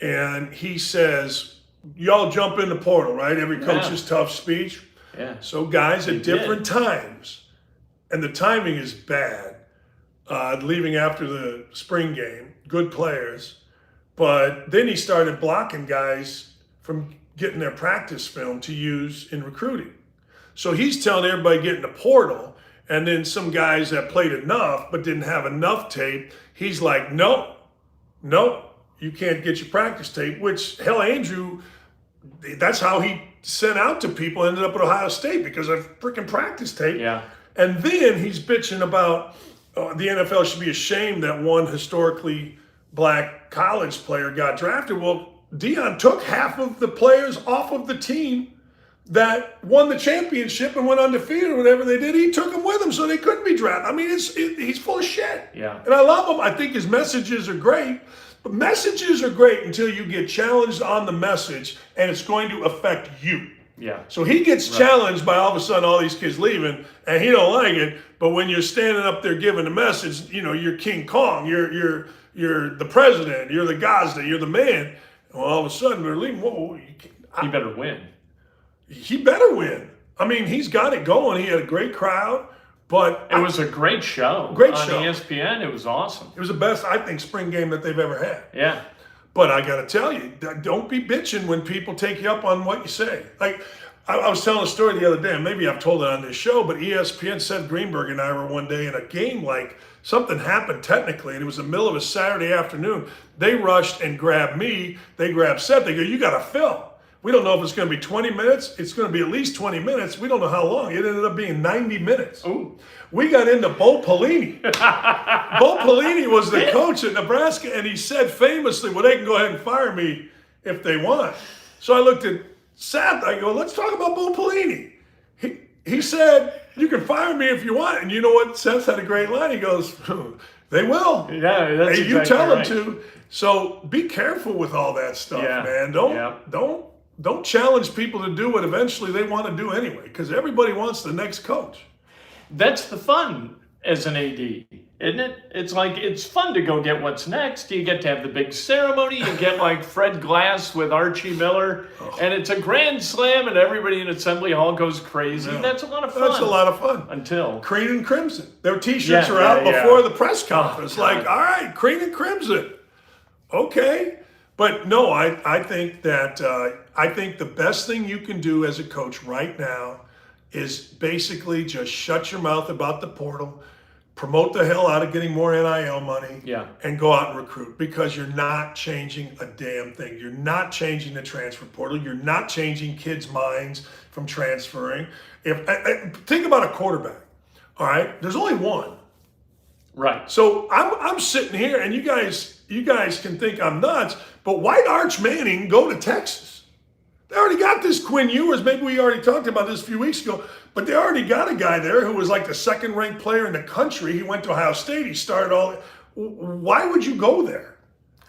and he says, y'all jump in the portal, right? Every coach's tough speech. Yeah. So guys at different times, and the timing is bad, leaving after the spring game, good players. But then he started blocking guys from getting their practice film to use in recruiting. So he's telling everybody get in the portal, and then some guys that played enough but didn't have enough tape, he's like, no, you can't get your practice tape, which hell, Andrew, that's how he sent out to people, ended up at Ohio State because of freaking practice tape. Yeah. And then he's bitching about the NFL should be ashamed that one historically black college player got drafted. Well, Deion took half of the players off of the team that won the championship and went undefeated or whatever they did. He took them with him so they couldn't be drafted. I mean, he's full of shit. Yeah. And I love him. I think his messages are great. But messages are great until you get challenged on the message and it's going to affect you. Yeah. So he gets challenged by all of a sudden all these kids leaving and he don't like it. But when you're standing up there giving the message, you're King Kong, you're the president, you're the Gazda, you're the man. Well, all of a sudden they're leaving. Whoa, He better win. He better win. I mean, he's got it going. He had a great crowd, but It was a great show. Great on show. ESPN. It was awesome. it was the best, I think, spring game that they've ever had. Yeah. But I got to tell you, don't be bitching when people take you up on what you say. Like, I was telling a story the other day, and maybe I've told it on this show, but ESPN, Seth Greenberg and I were one day in a game, like something happened technically, and it was the middle of a Saturday afternoon. They rushed and grabbed me. They grabbed Seth. They go, you got to film. We don't know if it's going to be 20 minutes. It's going to be at least 20 minutes. We don't know how long. It ended up being 90 minutes. Ooh. We got into Bo Pelini. Bo Pelini was the coach at Nebraska, and he said famously, well, they can go ahead and fire me if they want. So I looked at Seth, I go, let's talk about Bo Pelini. He said, you can fire me if you want. And you know what? Seth had a great line. He goes, they will. Yeah, that's hey, you exactly tell right. them to. So be careful with all that stuff, Yeah, man. yeah. Don't challenge people to do what eventually they want to do anyway, because everybody wants the next coach. That's the fun as an AD, isn't it? It's like, it's fun to go get what's next. You get to have the big ceremony. You get like Fred Glass with Archie Miller, and it's a grand slam, and everybody in Assembly Hall goes crazy. Yeah. That's a lot of fun. That's a lot of fun. Until Cream and Crimson. Their T-shirts Yeah, are out yeah, before yeah. the press conference. Oh, like, God. all right, Cream and Crimson. Okay. But no, I think that I think the best thing you can do as a coach right now is basically just shut your mouth about the portal, promote the hell out of getting more NIL money, Yeah. and go out and recruit, because you're not changing a damn thing. You're not changing the transfer portal. You're not changing kids' minds from transferring. Think about a quarterback. All right, there's only one. right. So I'm sitting here, and you guys can think I'm nuts, but why'd Arch Manning go to Texas? They already got this Quinn Ewers. Maybe we already talked about this a few weeks ago, but they already got a guy there who was like the second-ranked player in the country. He went to Ohio State. He started all. Why would you go there?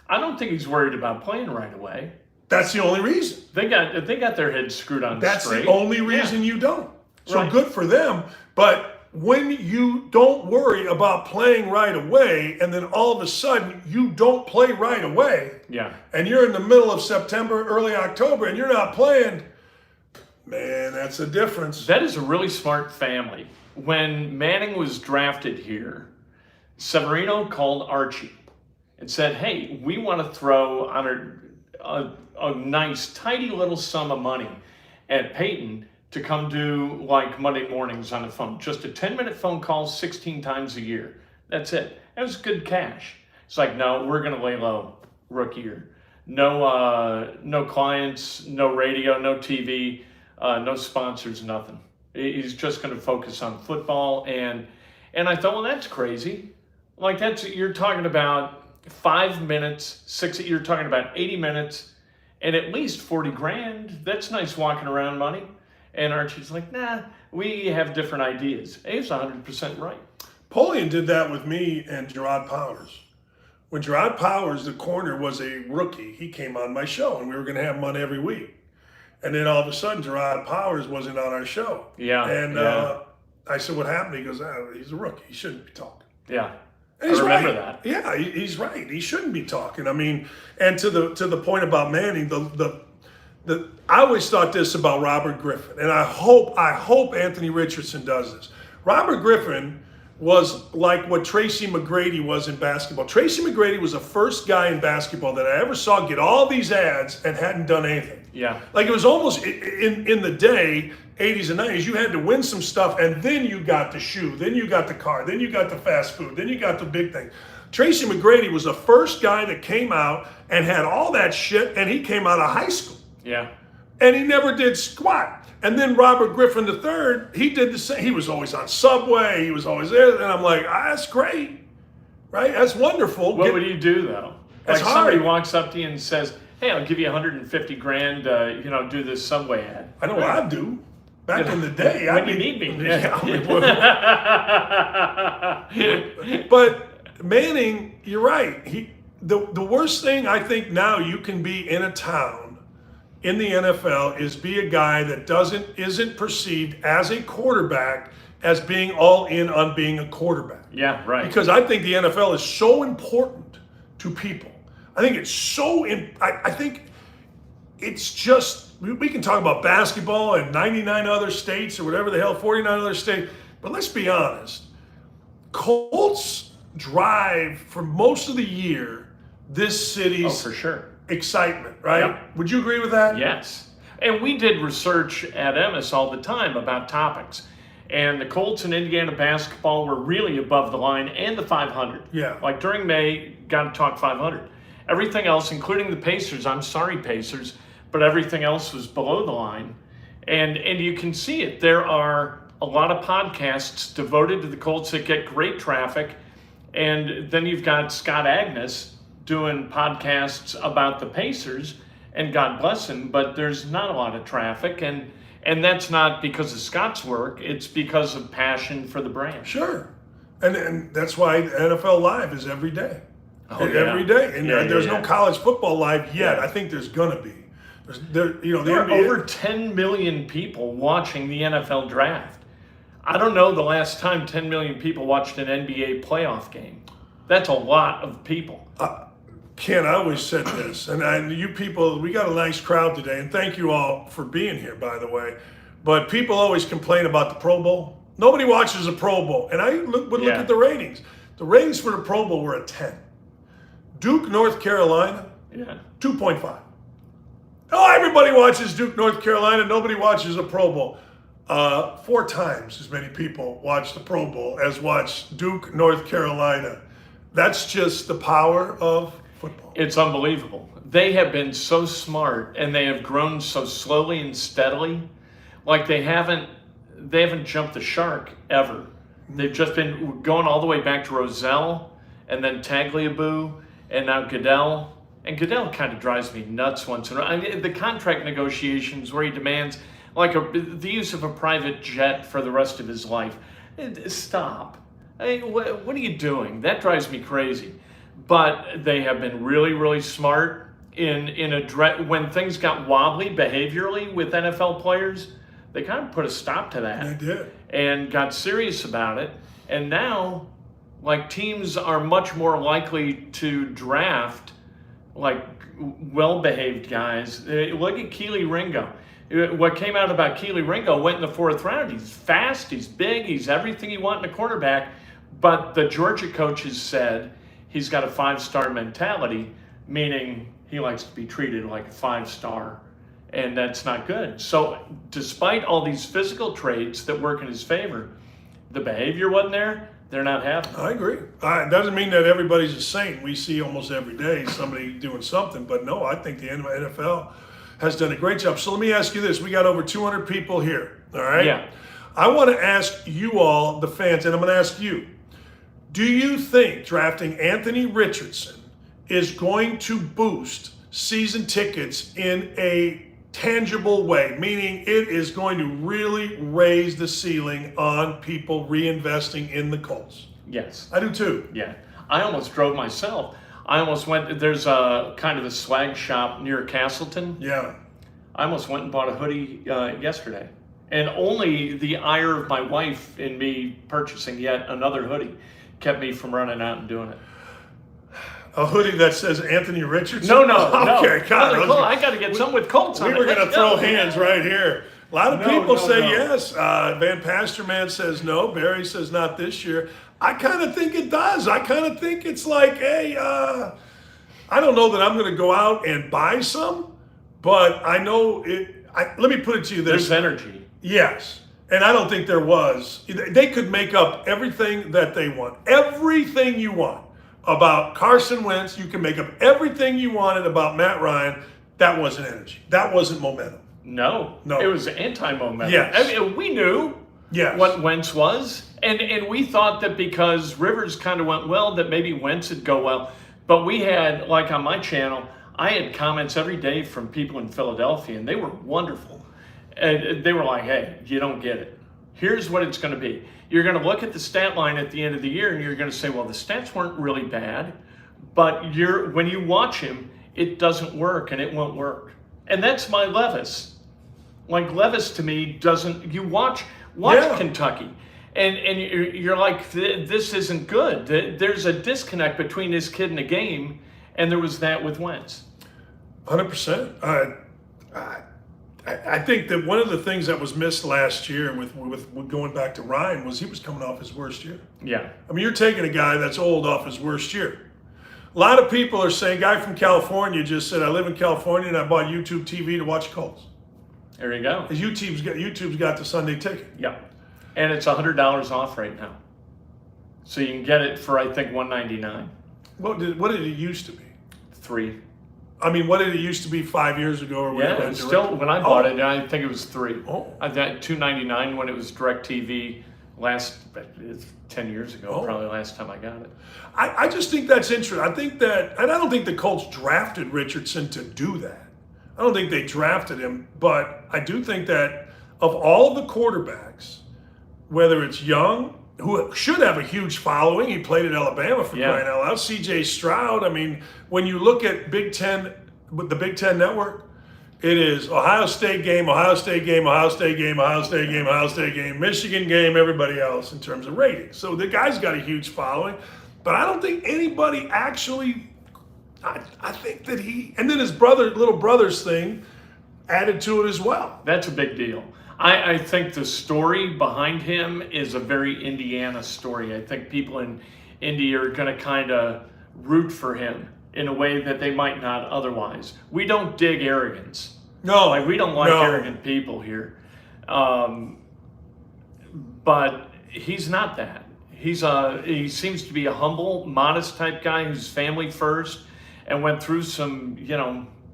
I don't think he's worried about playing right away. That's the only reason. They got their heads screwed on That's straight. the only reason you don't. So Right. good for them. But when you don't worry about playing right away, and then all of a sudden you don't play right away, Yeah. and you're in the middle of September, early October, and you're not playing, man, that's a difference. That is a really smart family. When Manning was drafted here, Severino called Archie and said, hey, we want to throw on a nice, tidy little sum of money at Peyton to come do like Monday mornings on the phone. Just a 10-minute phone call 16 times a year. That's it. That was good cash. It's like, no, we're going to lay low rookie year. No clients, no radio, no TV, no sponsors, nothing. He's just going to focus on football. And I thought, well, that's crazy. Like you're talking about 5 minutes, you're talking about 80 minutes and at least 40 grand. That's nice walking around money. And Archie's like, nah, we have different ideas. He's 100% right. Polian did that with me and Gerard Powers. When Gerard Powers, the corner, was a rookie, he came on my show, and we were going to have him on every week. And then all of a sudden, Gerard Powers wasn't on our show. Yeah. And yeah. I said, what happened? He goes, he's a rookie. He shouldn't be talking. Yeah. And he's I remember right. that. Yeah, he's right. He shouldn't be talking. I mean, and to the point about Manning, I always thought this about Robert Griffin, and I hope Anthony Richardson does this. Robert Griffin was like what Tracy McGrady was in basketball. Tracy McGrady was the first guy in basketball that I ever saw get all these ads and hadn't done anything. Yeah. Like it was almost in the day, 80s and 90s, you had to win some stuff, and then you got the shoe, then you got the car, then you got the fast food, then you got the big thing. Tracy McGrady was the first guy that came out and had all that shit, and he came out of high school. Yeah. And he never did squat. And then Robert Griffin III, he did the same. He was always on Subway. He was always there. And I'm like, that's great, right? That's wonderful. What would you do though? It's Like somebody hard. walks up to you and says, hey, I'll give you 150 grand, do this Subway ad. I know what I'd do. Back in the day. When you need me. Yeah, but Manning, you're right. The worst thing I think now you can be in a town in the NFL is be a guy that isn't perceived as a quarterback as being all in on being a quarterback. Yeah, right. Because I think the NFL is so important to people. I think it's so I think it's just, we can talk about basketball and 99 other states or whatever the hell, 49 other states, but let's be honest. Colts drive for most of the year this city's for sure. excitement, right? Yep. Would you agree with that? Yes. And we did research at Emmis all the time about topics. And the Colts and Indiana basketball were really above the line, and the 500. Yeah. Like during May, got to talk 500. Everything else, including the Pacers, I'm sorry, Pacers, but everything else was below the line. And you can see it. There are a lot of podcasts devoted to the Colts that get great traffic. And then you've got Scott Agnes doing podcasts about the Pacers, and God bless him, but there's not a lot of traffic. And that's not because of Scott's work, it's because of passion for the brand. Sure. And that's why NFL Live is every day. Oh, every day. And there's no yeah. college football live yet. Yeah. I think there's going to be. There are over 10 million people watching the NFL draft. I don't know the last time 10 million people watched an NBA playoff game. That's a lot of people. Ken, I always said this, and you people, we got a nice crowd today, and thank you all for being here, by the way. But people always complain about the Pro Bowl. Nobody watches a Pro Bowl, and I would look at the ratings. The ratings for the Pro Bowl were a 10. Duke, North Carolina, 2.5. Oh, everybody watches Duke, North Carolina. Nobody watches a Pro Bowl. 4 times as many people watch the Pro Bowl as watch Duke, North Carolina. That's just the power of football. It's unbelievable. They have been so smart, and they have grown so slowly and steadily. Like they haven't jumped the shark ever. They've just been going all the way back to Roselle, and then Tagliabue, and now Goodell. And Goodell kind of drives me nuts once in a while. I mean, the contract negotiations where he demands like the use of a private jet for the rest of his life. Stop. I mean, what are you doing? That drives me crazy. But they have been really, really smart when things got wobbly behaviorally with NFL players. They kind of put a stop to that. They did. And got serious about it. And now, like, teams are much more likely to draft like well-behaved guys. Look at Keely Ringo. What came out about Keely Ringo went in the 4th round. He's fast, he's big, he's everything you want in a quarterback. But the Georgia coaches said he's got a 5-star mentality, meaning he likes to be treated like a 5-star, and that's not good. So despite all these physical traits that work in his favor, the behavior wasn't there. They're not having it. I agree. It doesn't mean that everybody's a saint. We see almost every day somebody doing something. But no, I think the NFL has done a great job. So let me ask you this. We got over 200 people here, all right? Yeah. I want to ask you all, the fans, and I'm going to ask you, do you think drafting Anthony Richardson is going to boost season tickets in a tangible way, meaning it is going to really raise the ceiling on people reinvesting in the Colts? Yes. I do too. Yeah. I almost drove myself. I almost went, there's a kind of a swag shop near Castleton. Yeah. I almost went and bought a hoodie yesterday. And only the ire of my wife in me purchasing yet another hoodie kept me from running out and doing it. A hoodie that says Anthony Richardson? No. Okay, God. I got to get some with Colts on it. We were going to Let's throw go. hands right here. A lot of people say no. yes. Van Pasterman says no. Barry says not this year. I kind of think it does. I kind of think it's like, hey, I don't know that I'm going to go out and buy some, but I know it. Let me put it to you this. There's energy. Yes. And I don't think there was. They could make up everything that they want. Everything you want about Carson Wentz, you can make up everything you wanted about Matt Ryan. That wasn't energy. That wasn't momentum. No. It was anti-momentum. Yes. I mean, we knew what Wentz was. And we thought that because Rivers kind of went well, that maybe Wentz would go well. But we had, like on my channel, I had comments every day from people in Philadelphia, and they were wonderful. And they were like, hey, you don't get it. Here's what it's going to be. You're going to look at the stat line at the end of the year, and you're going to say, well, the stats weren't really bad, but when you watch him, it doesn't work, and it won't work. And that's my Levis. Like, Levis to me doesn't, you watch Kentucky, and you're like, this isn't good. There's a disconnect between this kid and the game, and there was that with Wentz. 100%. I think that one of the things that was missed last year with going back to Ryan was he was coming off his worst year. Yeah. I mean, you're taking a guy that's old off his worst year. A lot of people are saying, guy from California just said, I live in California and I bought YouTube TV to watch Colts. There you go. YouTube's got the Sunday ticket. Yeah, and it's $100 off right now, so you can get it for I think $199. What did it used to be? $3. I mean, what did it used to be 5 years ago or whatever? Yeah, it's still when I bought it, I think it was $3. Oh. I got $2.99 when it was DirecTV it's 10 years ago, probably last time I got it. I just think that's interesting. I think that, and I don't think the Colts drafted Richardson to do that. I don't think they drafted him, but I do think that of all the quarterbacks, whether it's Young, who should have a huge following, he played at Alabama for crying out loud, C.J. Stroud. I mean, when you look at Big Ten, with the Big Ten Network, it is Ohio State game, Ohio State game, Ohio State game, Ohio State game, Ohio State game, Michigan game, everybody else in terms of ratings. So the guy's got a huge following, but I don't think anybody actually, I think that and then his little brother's thing added to it as well. That's a big deal. I think the story behind him is a very Indiana story. I think people in Indy are going to kind of root for him in a way that they might not otherwise. We don't dig arrogance. No. Like, we don't like arrogant people here. But he's not that. He seems to be a humble, modest type guy who's family first and went through some,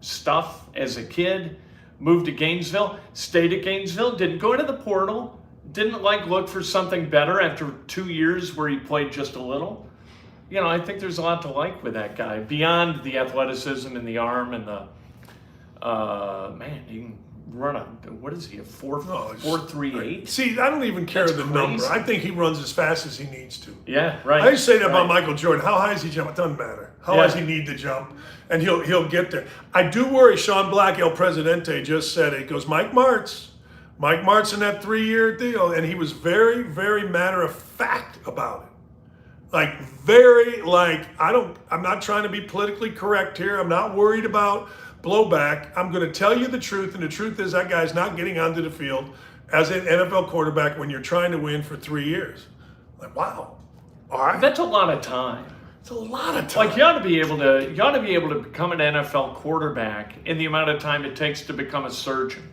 stuff as a kid, moved to Gainesville, stayed at Gainesville, didn't go into the portal, didn't look for something better after 2 years where he played just a little. I think there's a lot to like with that guy beyond the athleticism and the arm and the he can run what is he, a 4.38? See, I don't even care That's the crazy. number. I think he runs as fast as he needs to. Yeah, right. I used to say that about Michael Jordan. How high does he jump? It doesn't matter. How high does he need to jump? And he'll get there. I do worry. Sean Black, El Presidente, just said it. He goes, Mike Martz in that 3-year deal, and he was very, very matter of fact about it. I'm not trying to be politically correct here. I'm not worried about blowback. I'm going to tell you the truth, and the truth is that guy's not getting onto the field as an NFL quarterback when you're trying to win for 3 years. Wow. All right. That's a lot of time. It's a lot of time. You ought to be able to become an NFL quarterback in the amount of time it takes to become a surgeon.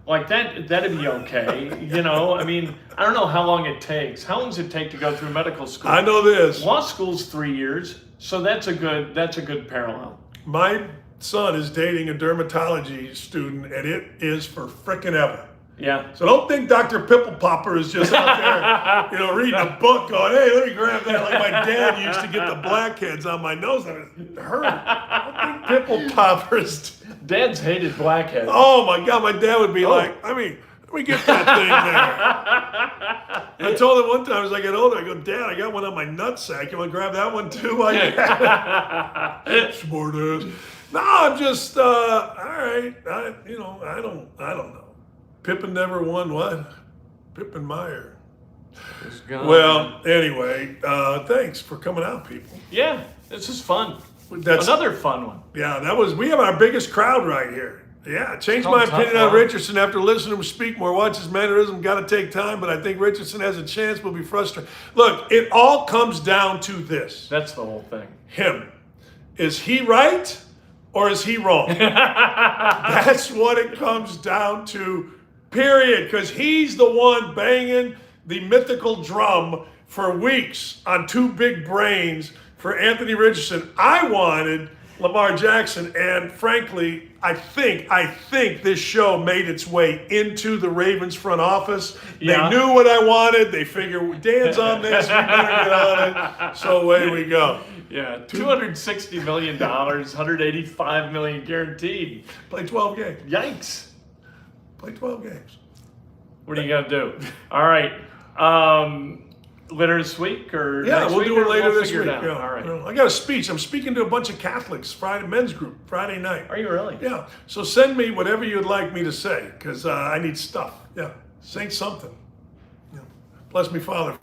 That'd be okay. I mean, I don't know how long it takes. How long does it take to go through medical school? I know this. Law school's 3 years, so that's a good parallel. My son is dating a dermatology student, and it is for frickin' ever. Yeah. So don't think Dr. Pimple Popper is just out there, reading a book going, hey, let me grab that. Like my dad used to get the blackheads on my nose. It hurt. I think Pimple Poppers. Dads hated blackheads. Oh my God, my dad would be like, let me get that thing there. I told him one time as I get older, I go, Dad, I got one on my nutsack. You want to grab that one too? Smart ass. No, I'm just, all right. I don't know. Pippen never won what? Pippen Meyer. Well, anyway, thanks for coming out, people. Yeah, this is fun. That's another fun one. Yeah, we have our biggest crowd right here. Yeah, changed my opinion on Richardson after listening to him speak more. Watch his mannerism, got to take time, but I think Richardson has a chance, will be frustrated. Look, it all comes down to this. That's the whole thing. Him. Is he right or is he wrong? That's what it comes down to, period, because he's the one banging the mythical drum for weeks on two big brains for Anthony Richardson. I wanted Lamar Jackson, and frankly, I think this show made its way into the Ravens front office. Yeah. They knew what I wanted. They figured, Dan's on this, we better get on it. So away we go. Yeah, $260 million, $185 million guaranteed. Play 12 games. Yikes. Play 12 games. What are you going to do? All right. Later this week or next we'll week, do it later this figure week. it out? Yeah. All right. I got a speech. I'm speaking to a bunch of Catholics, men's group, Friday night. Are you really? Yeah. So send me whatever you'd like me to say, because I need stuff. Yeah. Say something. Yeah. Bless me, Father.